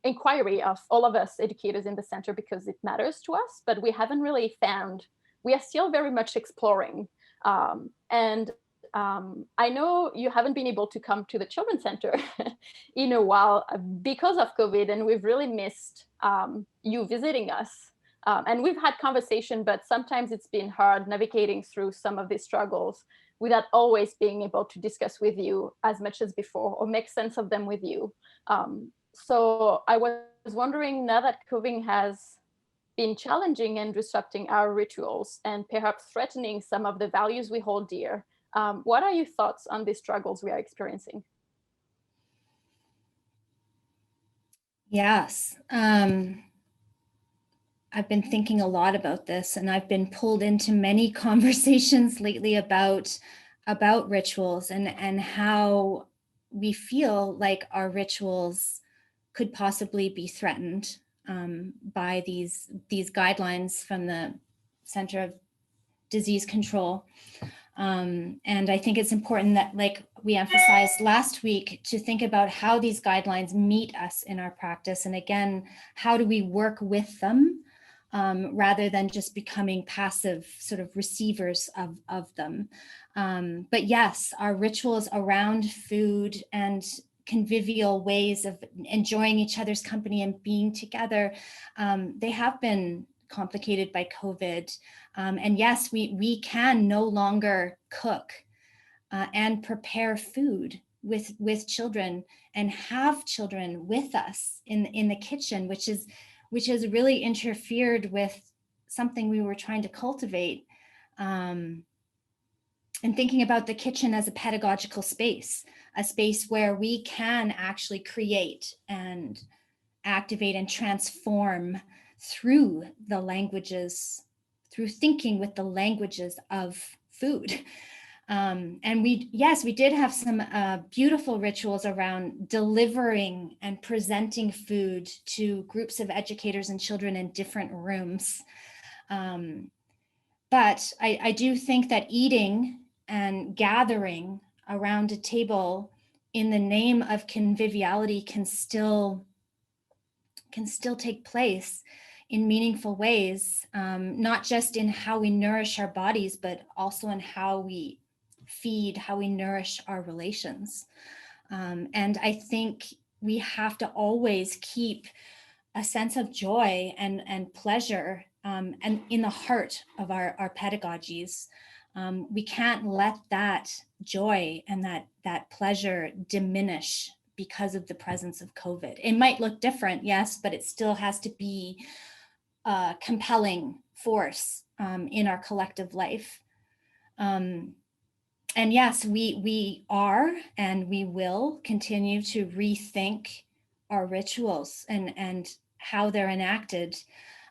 D: inquiry of all of us educators in the center, because it matters to us, but we haven't really found, we are still very much exploring. And I know you haven't been able to come to the Children's Center in a while because of COVID, and we've really missed you visiting us. And we've had conversation, but sometimes it's been hard navigating through some of these struggles without always being able to discuss with you as much as before or make sense of them with you. So I was wondering, now that COVID has been challenging and disrupting our rituals and perhaps threatening some of the values we hold dear, what are your thoughts on the struggles we are experiencing?
C: Yes. I've been thinking a lot about this, and I've been pulled into many conversations lately about rituals and how we feel like our rituals could possibly be threatened by these guidelines from the Center of Disease Control. And I think it's important that, like we emphasized last week, to think about how these guidelines meet us in our practice. And again, how do we work with them rather than just becoming passive sort of receivers of them. But yes, our rituals around food and convivial ways of enjoying each other's company and being together, they have been complicated by COVID. And yes, we can no longer cook and prepare food with children and have children with us in the kitchen, which has really interfered with something we were trying to cultivate. And thinking about the kitchen as a pedagogical space, a space where we can actually create and activate and transform through the languages, through thinking with the languages of food. And we did have some beautiful rituals around delivering and presenting food to groups of educators and children in different rooms. But I do think that eating and gathering around a table in the name of conviviality can still take place in meaningful ways, not just in how we nourish our bodies, but also in how we feed, how we nourish our relations. And I think we have to always keep a sense of joy and pleasure and in the heart of our pedagogies. We can't let that joy and that pleasure diminish because of the presence of COVID. It might look different, yes, but it still has to be a compelling force in our collective life. And yes, we are and we will continue to rethink our rituals and how they're enacted.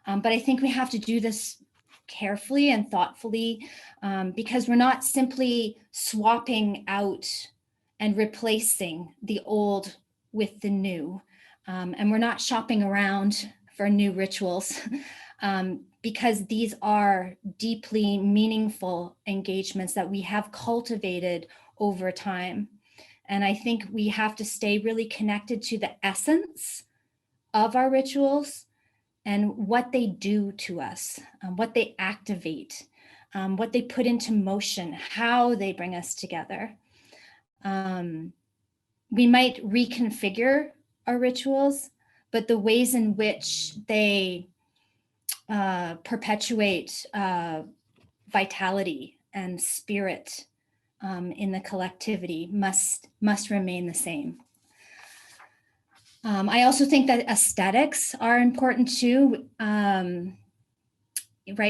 C: But I think we have to do this carefully and thoughtfully, because we're not simply swapping out and replacing the old with the new. And we're not shopping around for new rituals, because these are deeply meaningful engagements that we have cultivated over time. And I think we have to stay really connected to the essence of our rituals and what they do to us, what they activate, what they put into motion, how they bring us together. We might reconfigure our rituals, but the ways in which they perpetuate vitality and spirit in the collectivity must remain the same. I also think that aesthetics are important too. Right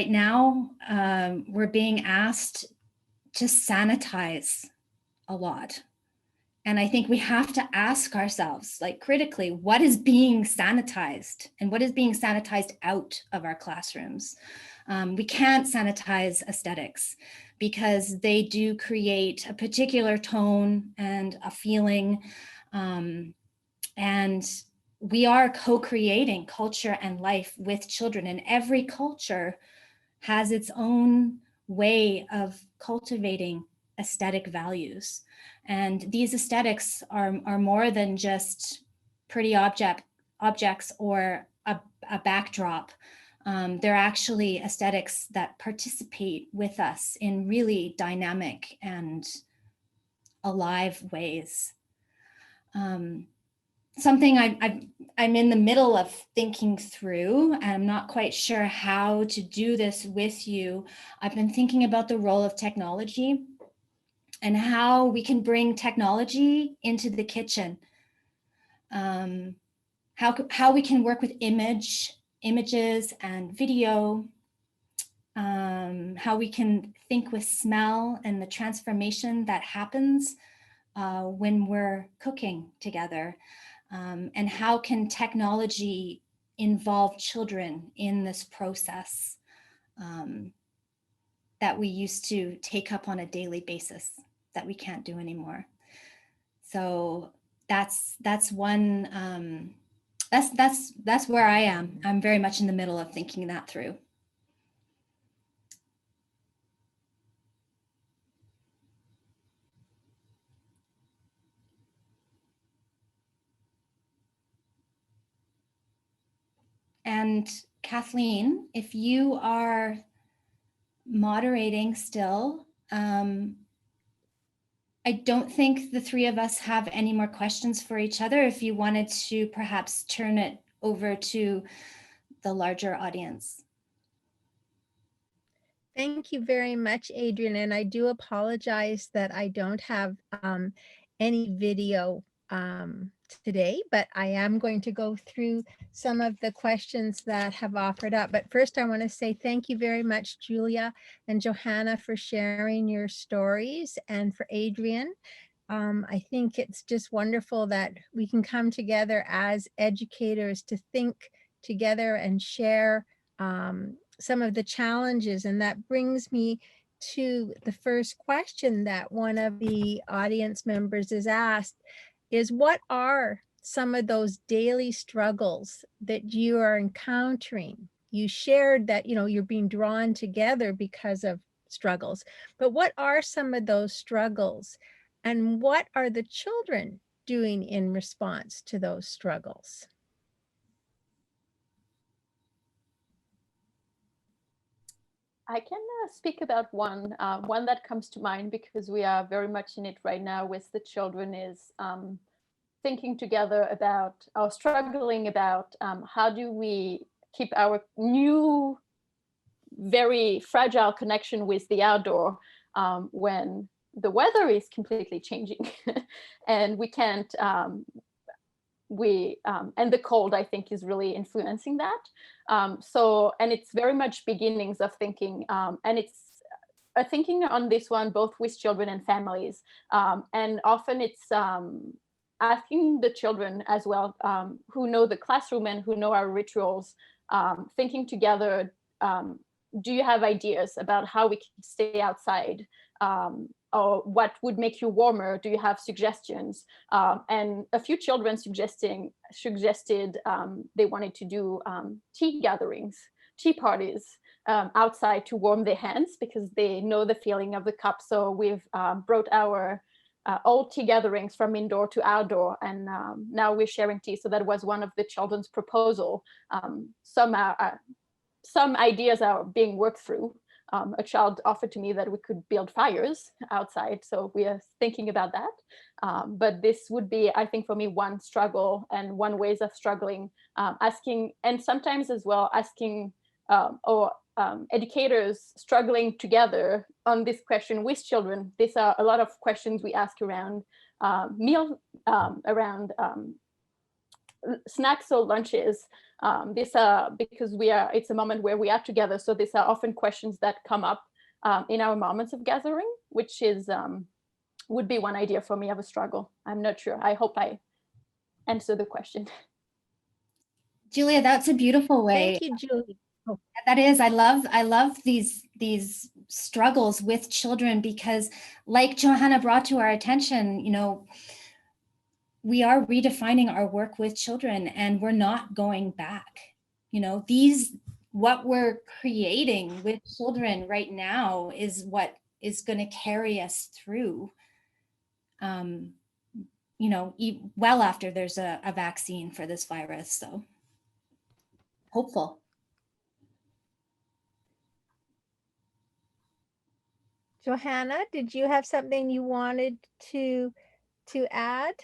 C: now, we're being asked to sanitize a lot. And I think we have to ask ourselves, like critically, what is being sanitized and what is being sanitized out of our classrooms? We can't sanitize aesthetics because they do create a particular tone and a feeling. And we are co-creating culture and life with children, and every culture has its own way of cultivating aesthetic values. And these aesthetics are more than just pretty objects or a backdrop. They're actually aesthetics that participate with us in really dynamic and alive ways. Something I'm in the middle of thinking through, and I'm not quite sure how to do this with you. I've been thinking about the role of technology and how we can bring technology into the kitchen. How we can work with images and video, how we can think with smell and the transformation that happens when we're cooking together. And how can technology involve children in this process that we used to take up on a daily basis that we can't do anymore. So that's one, that's where I am. I'm very much in the middle of thinking that through. And Kathleen, if you are moderating still, I don't think the three of us have any more questions for each other. If you wanted to perhaps turn it over to the larger audience.
F: Thank you very much, Adrienne. And I do apologize that I don't have any video today, but I am going to go through some of the questions that have offered up. But first, I want to say thank you very much, Julia and Johanna, for sharing your stories, and for Adrienne. I think it's just wonderful that we can come together as educators to think together and share some of the challenges. And that brings me to the first question that one of the audience members is asked, is what are some of those daily struggles that you are encountering? You shared that, you know, you're being drawn together because of struggles, but what are some of those struggles? And what are the children doing in response to those struggles?
D: I can speak about one that comes to mind because we are very much in it right now with the children, is thinking together about, or struggling about, how do we keep our new, very fragile connection with the outdoor when the weather is completely changing and we can't, and the cold, I think, is really influencing that. And it's very much beginnings of thinking, and it's thinking on this one, both with children and families. And often it's asking the children as well, who know the classroom and who know our rituals, thinking together, do you have ideas about how we can stay outside? Or what would make you warmer? Do you have suggestions? And a few children suggested they wanted to do tea gatherings, tea parties outside to warm their hands because they know the feeling of the cup. So we've brought our old tea gatherings from indoor to outdoor, and now we're sharing tea. So that was one of the children's proposal. Some ideas are being worked through. A child offered to me that we could build fires outside, so we are thinking about that. But this would be, I think, for me, one struggle and one ways of struggling, asking, and sometimes as well asking educators struggling together on this question with children. These are a lot of questions we ask around meal, around snacks or lunches. Because it's a moment where we are together. So these are often questions that come up in our moments of gathering, which is would be one idea for me of a struggle. I'm not sure. I hope I answer the question.
C: Julia, that's a beautiful way.
F: Thank you, Julie. Oh,
C: That is, I love these struggles with children, because like Johanna brought to our attention, you know, we are redefining our work with children and we're not going back. You know, what we're creating with children right now is what is going to carry us through, you know, well after there's a vaccine for this virus. So hopeful.
F: Johanna, did you have something you wanted to add?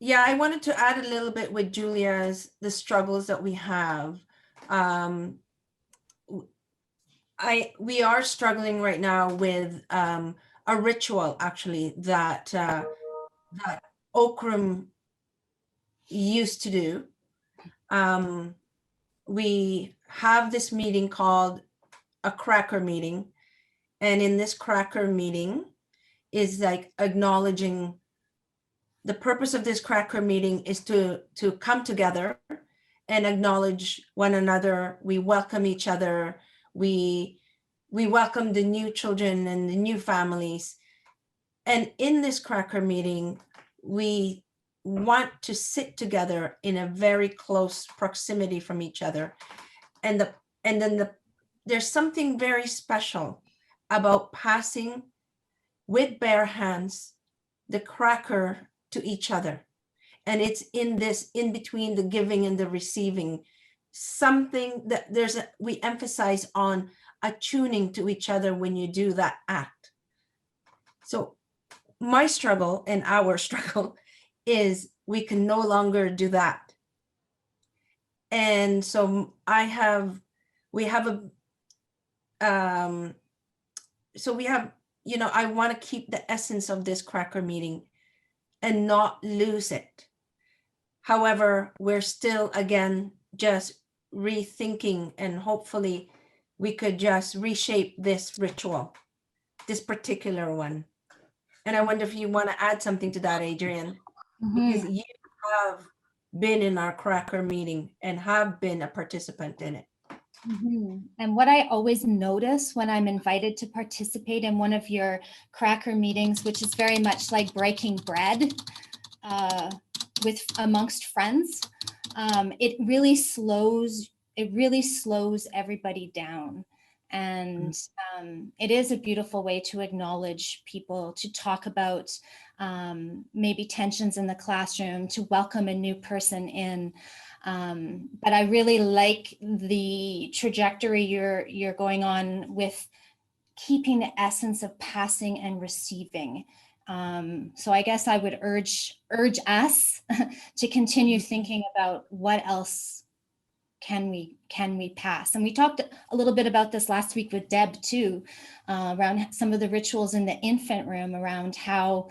E: Yeah, I wanted to add a little bit with Julia's, the struggles that we have. We are struggling right now with a ritual, actually, that that Okram used to do. We have this meeting called a cracker meeting, and in this cracker meeting is like acknowledging the purpose of this cracker meeting is to come together and acknowledge one another. We welcome each other. We welcome the new children and the new families. And in this cracker meeting, we want to sit together in a very close proximity from each other. And then there's something very special about passing with bare hands the cracker to each other. And it's in between the giving and the receiving, something that we emphasize on attuning to each other when you do that act. So my struggle and our struggle is we can no longer do that. And so we have, you know, I want to keep the essence of this cracker meeting and not lose it. However, we're still, again, just rethinking, and hopefully we could just reshape this ritual, this particular one. And I wonder if you want to add something to that, Adrienne, because you have been in our cracker meeting and have been a participant in it.
C: And what I always notice when I'm invited to participate in one of your cracker meetings, which is very much like breaking bread amongst friends, it really slows everybody down. And it is a beautiful way to acknowledge people, to talk about maybe tensions in the classroom, to welcome a new person in. But I really like the trajectory you're going on with keeping the essence of passing and receiving. So I guess I would urge us to continue thinking about what else can we pass. And we talked a little bit about this last week with Deb too, around some of the rituals in the infant room, around how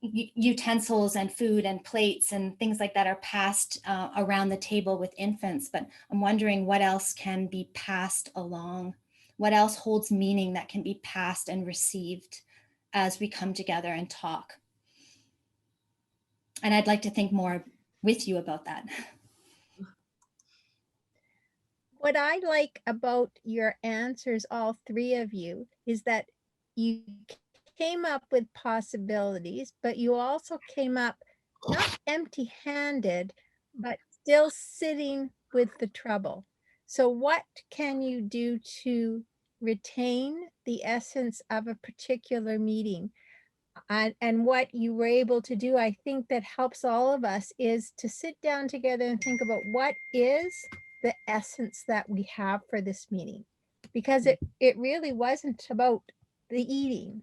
C: utensils and food and plates and things like that are passed around the table with infants. But I'm wondering what else can be passed along, what else holds meaning that can be passed and received as we come together and talk. And I'd like to think more with you about that.
F: what I like about your answers, all three of you, is that you came up with possibilities, but you also came up not empty-handed, but still sitting with the trouble. So what can you do to retain the essence of a particular meeting? And what you were able to do, I think that helps all of us, is to sit down together and think about what is the essence that we have for this meeting. Because it really wasn't about the eating.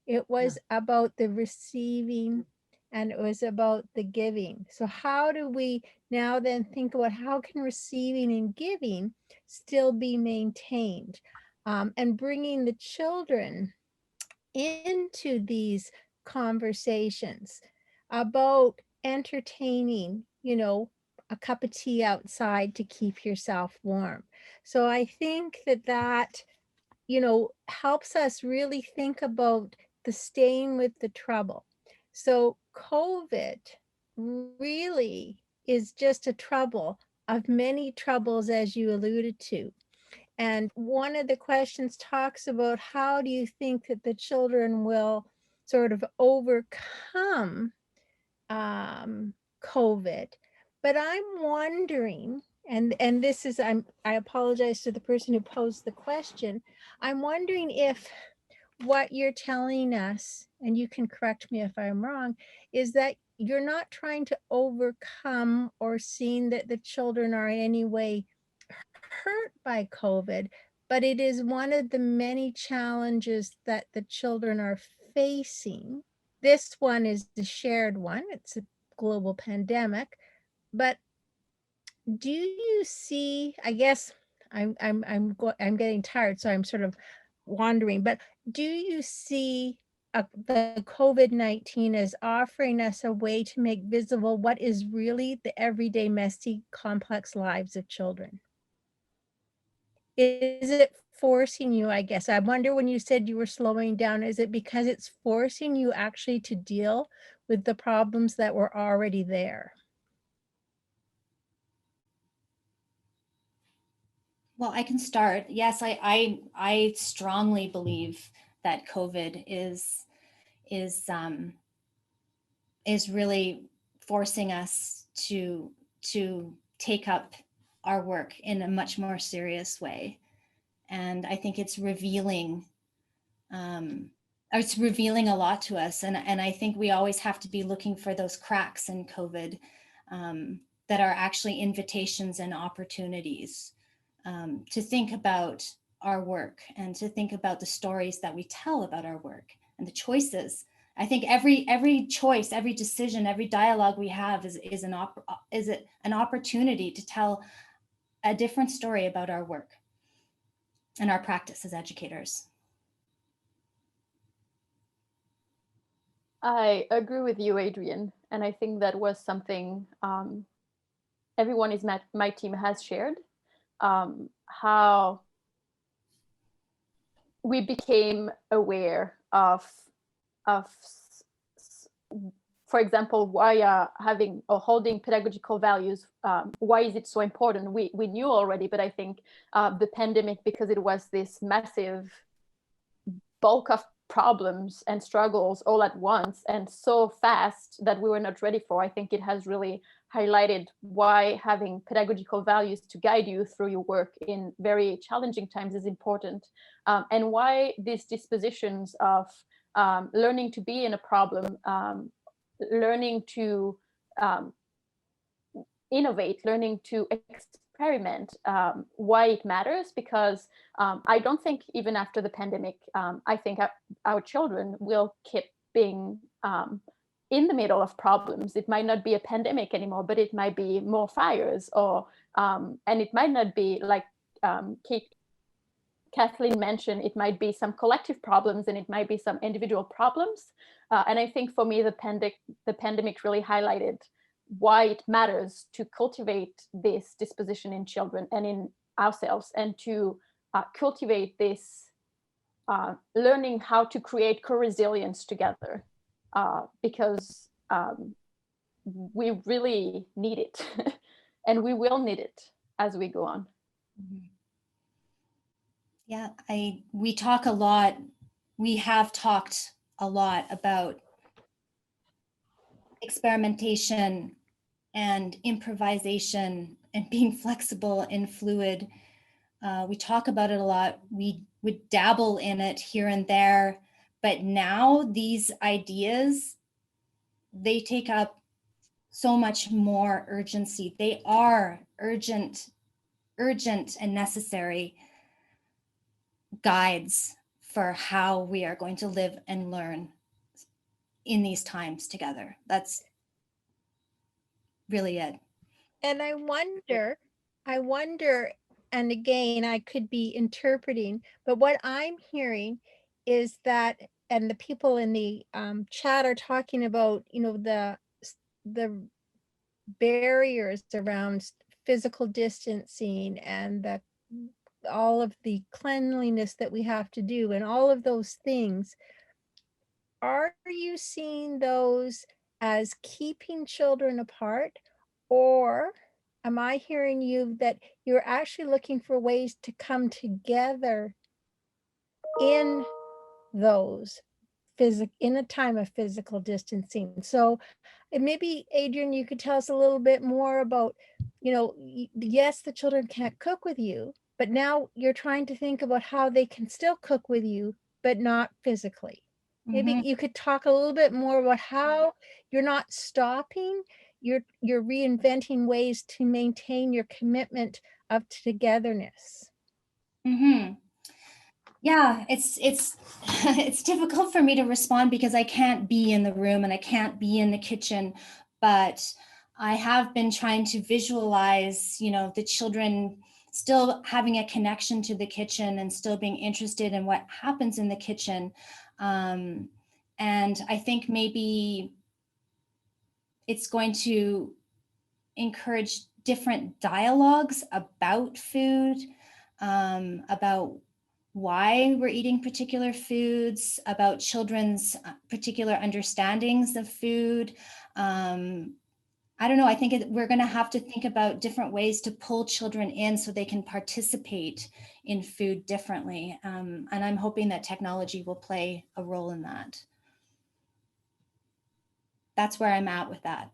F: It was about the receiving, and it was about the giving. So how do we now then think about how can receiving and giving still be maintained? And bringing the children into these conversations about entertaining, a cup of tea outside to keep yourself warm. So I think that helps us really think about the staying with the trouble. So COVID really is just a trouble of many troubles, as you alluded to. And one of the questions talks about how do you think that the children will sort of overcome COVID? But I'm wondering, and this is, I apologize to the person who posed the question. I'm wondering if what you're telling us, and you can correct me if I'm wrong, is that you're not trying to overcome or seeing that the children are in any way hurt by COVID, but it is one of the many challenges that the children are facing. This one is the shared one. It's a global pandemic. But do you see, I guess I'm getting tired, so I'm sort of wandering, but do you see the COVID-19 as offering us a way to make visible what is really the everyday, messy, complex lives of children? Is it forcing you, I guess? I wonder, when you said you were slowing down, is it because it's forcing you actually to deal with the problems that were already there?
C: Well, I can start. Yes, I strongly believe that COVID is really forcing us to take up our work in a much more serious way. And I think it's revealing a lot to us. And I think we always have to be looking for those cracks in COVID that are actually invitations and opportunities to think about our work and to think about the stories that we tell about our work and the choices. I think every choice, every decision, every dialogue we have is an opportunity to tell a different story about our work and our practice as educators.
D: I agree with you, Adrienne, and I think that was something everyone in my team has shared, how we became aware of for example, why having or holding pedagogical values, why is it so important? We knew already, but I think the pandemic, because it was this massive bulk of problems and struggles all at once and so fast that we were not ready for, I think it has really highlighted why having pedagogical values to guide you through your work in very challenging times is important, and why these dispositions of learning to be in a problem, learning to innovate, learning to experiment, why it matters, because I don't think even after the pandemic, I think our children will keep being in the middle of problems. It might not be a pandemic anymore, but it might be more fires, or and it might not be like Kathleen mentioned, it might be some collective problems and it might be some individual problems. And I think for me, the pandemic really highlighted why it matters to cultivate this disposition in children and in ourselves, and to cultivate this learning how to create co-resilience together, because we really need it and we will need it as we go on.
C: Yeah, we talk a lot. We have talked a lot about experimentation and improvisation and being flexible and fluid. We talk about it a lot. We would dabble in it here and there, but now these ideas, they take up so much more urgency. They are urgent and necessary guides for how we are going to live and learn in these times together. That's really it.
F: And I wonder, and again, I could be interpreting, but what I'm hearing is that, and the people in the chat are talking about, you know, the barriers around physical distancing and all of the cleanliness that we have to do and all of those things. Are you seeing those as keeping children apart, or am I hearing you that you're actually looking for ways to come together in those in a time of physical distancing? So maybe Adrienne, you could tell us a little bit more about, you know, yes, the children can't cook with you, but now you're trying to think about how they can still cook with you, but not physically. Maybe you could talk a little bit more about how you're not stopping, you're reinventing ways to maintain your commitment of togetherness.
C: Yeah, it's it's difficult for me to respond because I can't be in the room and I can't be in the kitchen, but I have been trying to visualize, you know, the children still having a connection to the kitchen and still being interested in what happens in the kitchen. And I think maybe it's going to encourage different dialogues about food, about why we're eating particular foods, about children's particular understandings of food. I don't know, I think we're going to have to think about different ways to pull children in so they can participate in food differently. And I'm hoping that technology will play a role in that. That's where I'm at with that.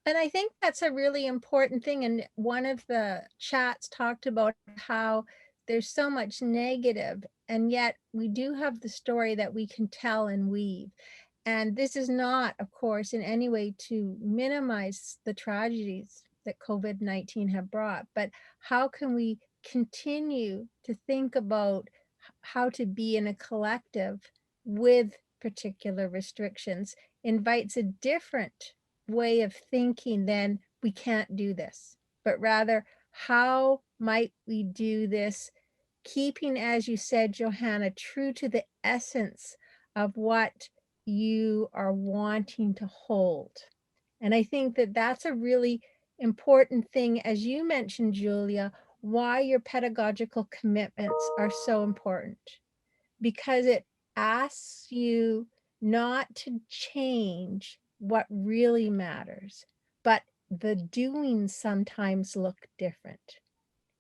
F: And I think that's a really important thing. And one of the chats talked about how there's so much negative, and yet we do have the story that we can tell and weave. And this is not, of course, in any way to minimize the tragedies that COVID-19 have brought, but how can we continue to think about how to be in a collective with particular restrictions invites a different way of thinking than we can't do this, but rather how might we do this, keeping, as you said, Johanna, true to the essence of what you are wanting to hold. And I think that that's a really important thing, as you mentioned, Julia, why your pedagogical commitments are so important, because it asks you not to change what really matters, but the doings sometimes look different,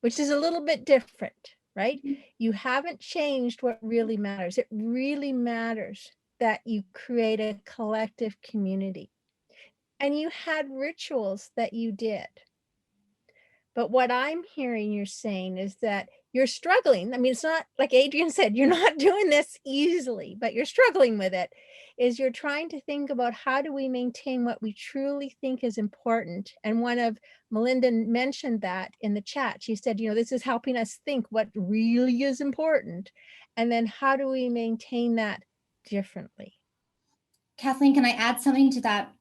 F: which is a little bit different, right? You haven't changed what really matters. It really matters that you create a collective community. And you had rituals that you did. But what I'm hearing you're saying is that you're struggling. I mean, it's not like Adrienne said, you're not doing this easily, but you're struggling with it. Is you're trying to think about how do we maintain what we truly think is important. And one of Melinda mentioned that in the chat. She said, you know, this is helping us think what really is important. And then how do we maintain that differently?
C: Kathleen, can I add something to that?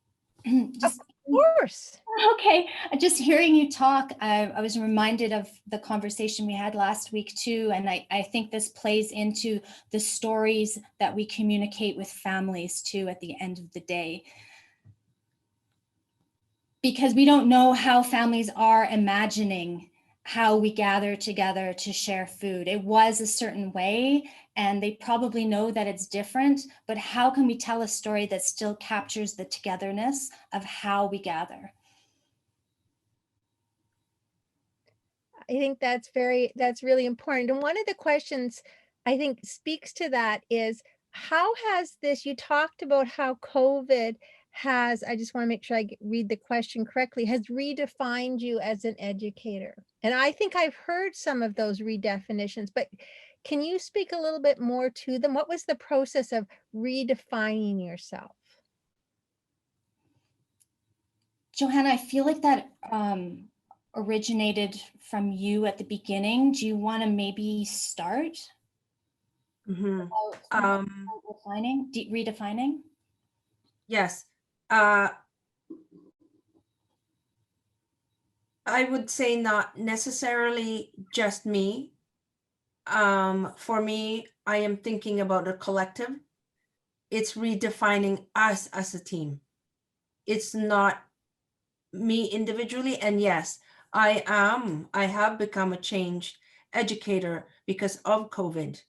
F: Just, of course.
C: Okay, just hearing you talk, I was reminded of the conversation we had last week too, and I think this plays into the stories that we communicate with families too at the end of the day. Because we don't know how families are imagining how we gather together to share food. It was a certain way, and they probably know that it's different, but how can we tell a story that still captures the togetherness of how we gather?
F: I think that's really important. And one of the questions I think speaks to that is, how has this, you talked about how COVID has, I just want to make sure I read the question correctly, has redefined you as an educator. And I think I've heard some of those redefinitions, but can you speak a little bit more to them? What was the process of redefining yourself?
C: Johanna, I feel like that originated from you at the beginning. Do you want to maybe start? Redefining?
E: Yes. I would say not necessarily just me. For me, I am thinking about a collective. It's redefining us as a team. It's not me individually. And yes, I have become a changed educator because of COVID,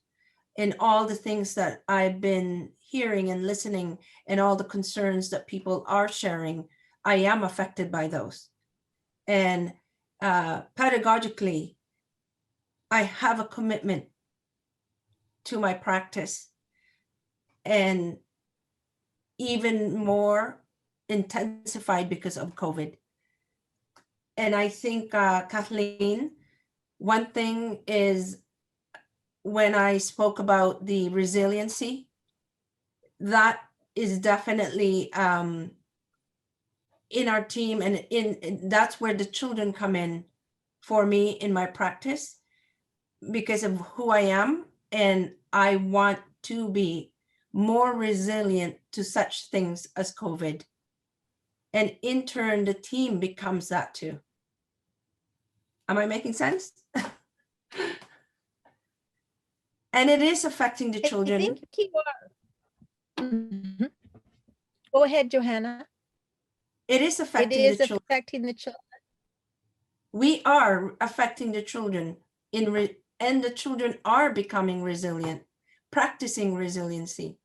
E: and all the things that I've been hearing and listening, and all the concerns that people are sharing. I am affected by those. And pedagogically, I have a commitment to my practice, and even more intensified because of COVID. And I think, Kathleen, one thing is, when I spoke about the resiliency, that is definitely in our team, and that's where the children come in for me in my practice, because of who I am, and I want to be more resilient to such things as COVID. And in turn, the team becomes that too. Am I making sense? And it is affecting the children.
F: I think you are. Mm-hmm. Go ahead, Johanna.
E: It is affecting the children.
F: Affecting the children.
E: We are affecting the children and the children are becoming resilient, practicing resiliency.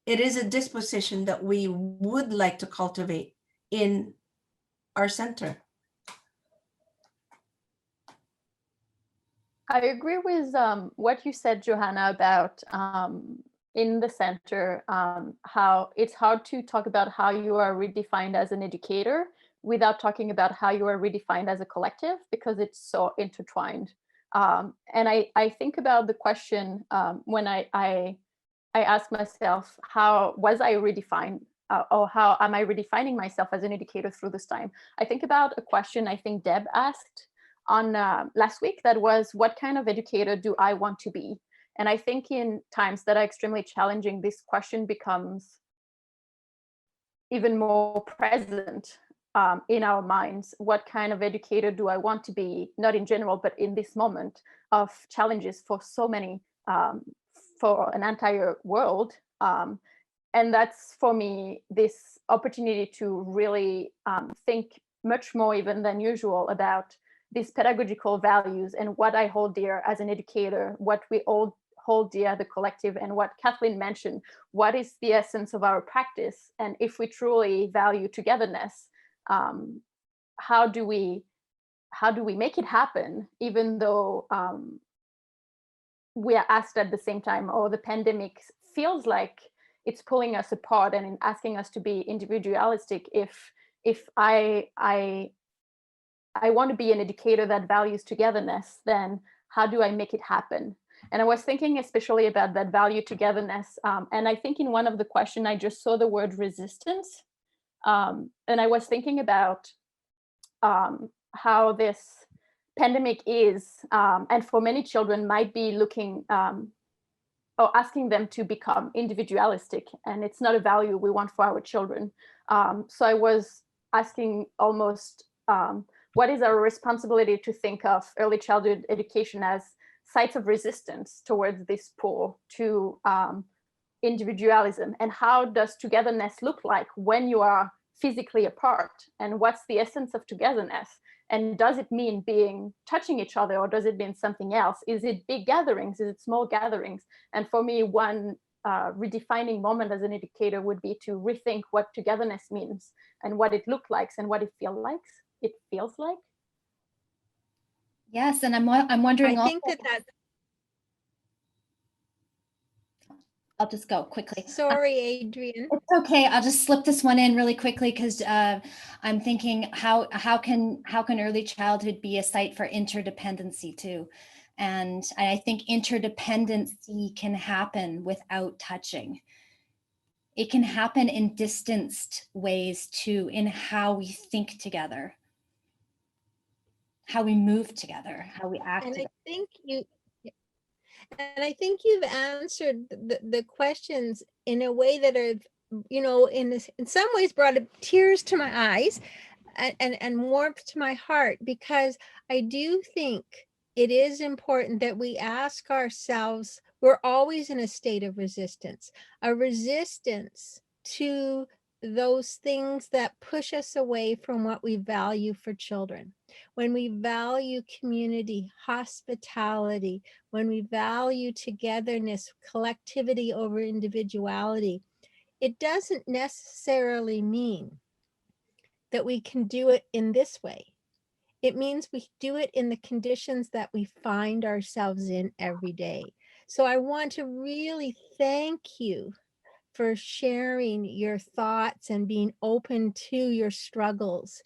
E: It is a disposition that we would like to cultivate in our center.
D: I agree with what you said, Johanna, about in the center, how it's hard to talk about how you are redefined as an educator without talking about how you are redefined as a collective, because it's so intertwined. And I think about the question when I ask myself, how was I redefined? Or how am I redefining myself as an educator through this time? I think about a question I think Deb asked on last week, that was, what kind of educator do I want to be? And I think in times that are extremely challenging, this question becomes even more present in our minds. What kind of educator do I want to be? Not in general, but in this moment of challenges for so many, for an entire world. And that's, for me, this opportunity to really think much more even than usual about these pedagogical values and what I hold dear as an educator, what we all hold dear, the collective, and what Kathleen mentioned, what is the essence of our practice? And if we truly value togetherness, how do we make it happen, even though we are asked at the same time, oh, the pandemic feels like it's pulling us apart and asking us to be individualistic. If I want to be an educator that values togetherness, then how do I make it happen? And I was thinking especially about that value togetherness. And I think in one of the questions, I just saw the word resistance. And I was thinking about how this pandemic is, and for many children might be looking or asking them to become individualistic. And it's not a value we want for our children. So I was asking almost, what is our responsibility to think of early childhood education as sites of resistance towards this pull to individualism? And how does togetherness look like when you are physically apart? And what's the essence of togetherness? And does it mean touching each other, or does it mean something else? Is it big gatherings? Is it small gatherings? And for me, one redefining moment as an educator would be to rethink what togetherness means and what it looks like and what it feels like.
C: Yes, and I'm wondering
F: I
C: also,
F: think that that's,
C: I'll just go quickly.
F: sorry, Adrienne.
C: It's okay. I'll just slip this one in really quickly because I'm thinking how can early childhood be a site for interdependency too, and I think interdependency can happen without touching. It can happen in distanced ways too, in how we think together, how we move together, how we act
F: And
C: together.
F: I think you've answered the questions in a way that are, you know, in some ways brought tears to my eyes and warmth to my heart, because I do think it is important that we ask ourselves, we're always in a state of resistance, a resistance to those things that push us away from what we value for children. When we value community, hospitality, when we value togetherness, collectivity over individuality, it doesn't necessarily mean that we can do it in this way. It means we do it in the conditions that we find ourselves in every day. So I want to really thank you for sharing your thoughts and being open to your struggles.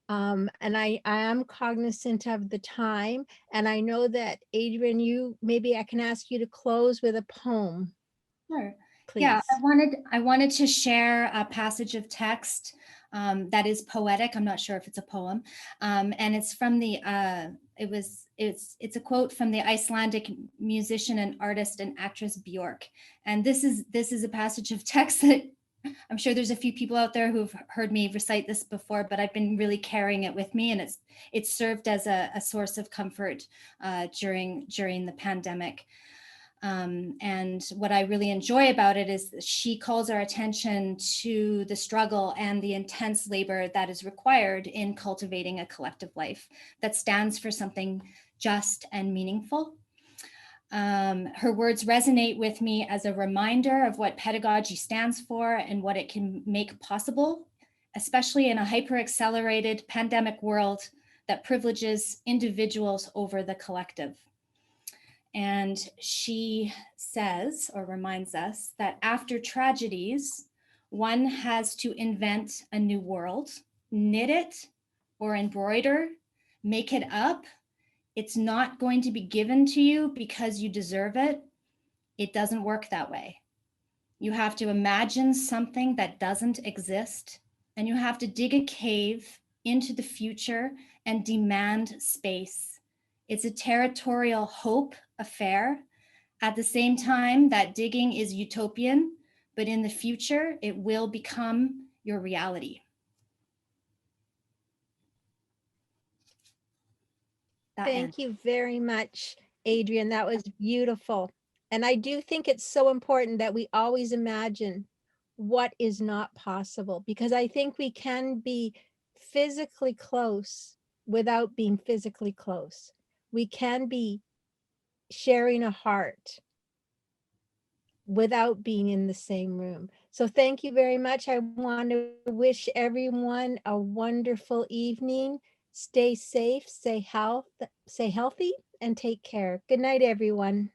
F: And I am cognizant of the time, and I know that Adrienne, maybe I can ask you to close with a poem.
C: Sure.
F: Please.
C: Yeah, I wanted to share a passage of text that is poetic. I'm not sure if it's a poem, and it's from the. It's a quote from the Icelandic musician and artist and actress Björk, and this is a passage of text that I'm sure there's a few people out there who've heard me recite this before, but I've been really carrying it with me, and it's served as a source of comfort during the pandemic. And what I really enjoy about it is she calls our attention to the struggle and the intense labor that is required in cultivating a collective life that stands for something just and meaningful. Her words resonate with me as a reminder of what pedagogy stands for and what it can make possible, especially in a hyper-accelerated pandemic world that privileges individuals over the collective. And she says, or reminds us, that after tragedies, one has to invent a new world, knit it or embroider, make it up. It's not going to be given to you because you deserve it. It doesn't work that way. You have to imagine something that doesn't exist, and you have to dig a cave into the future and demand space. It's a territorial hope affair. At the same time, that digging is utopian, but in the future, it will become your reality.
F: Thank you very much, Adrienne. That was beautiful. And I do think it's so important that we always imagine what is not possible, because I think we can be physically close without being physically close. We can be sharing a heart without being in the same room. So thank you very much. I want to wish everyone a wonderful evening. Stay safe, stay healthy, and take care. Good night, everyone.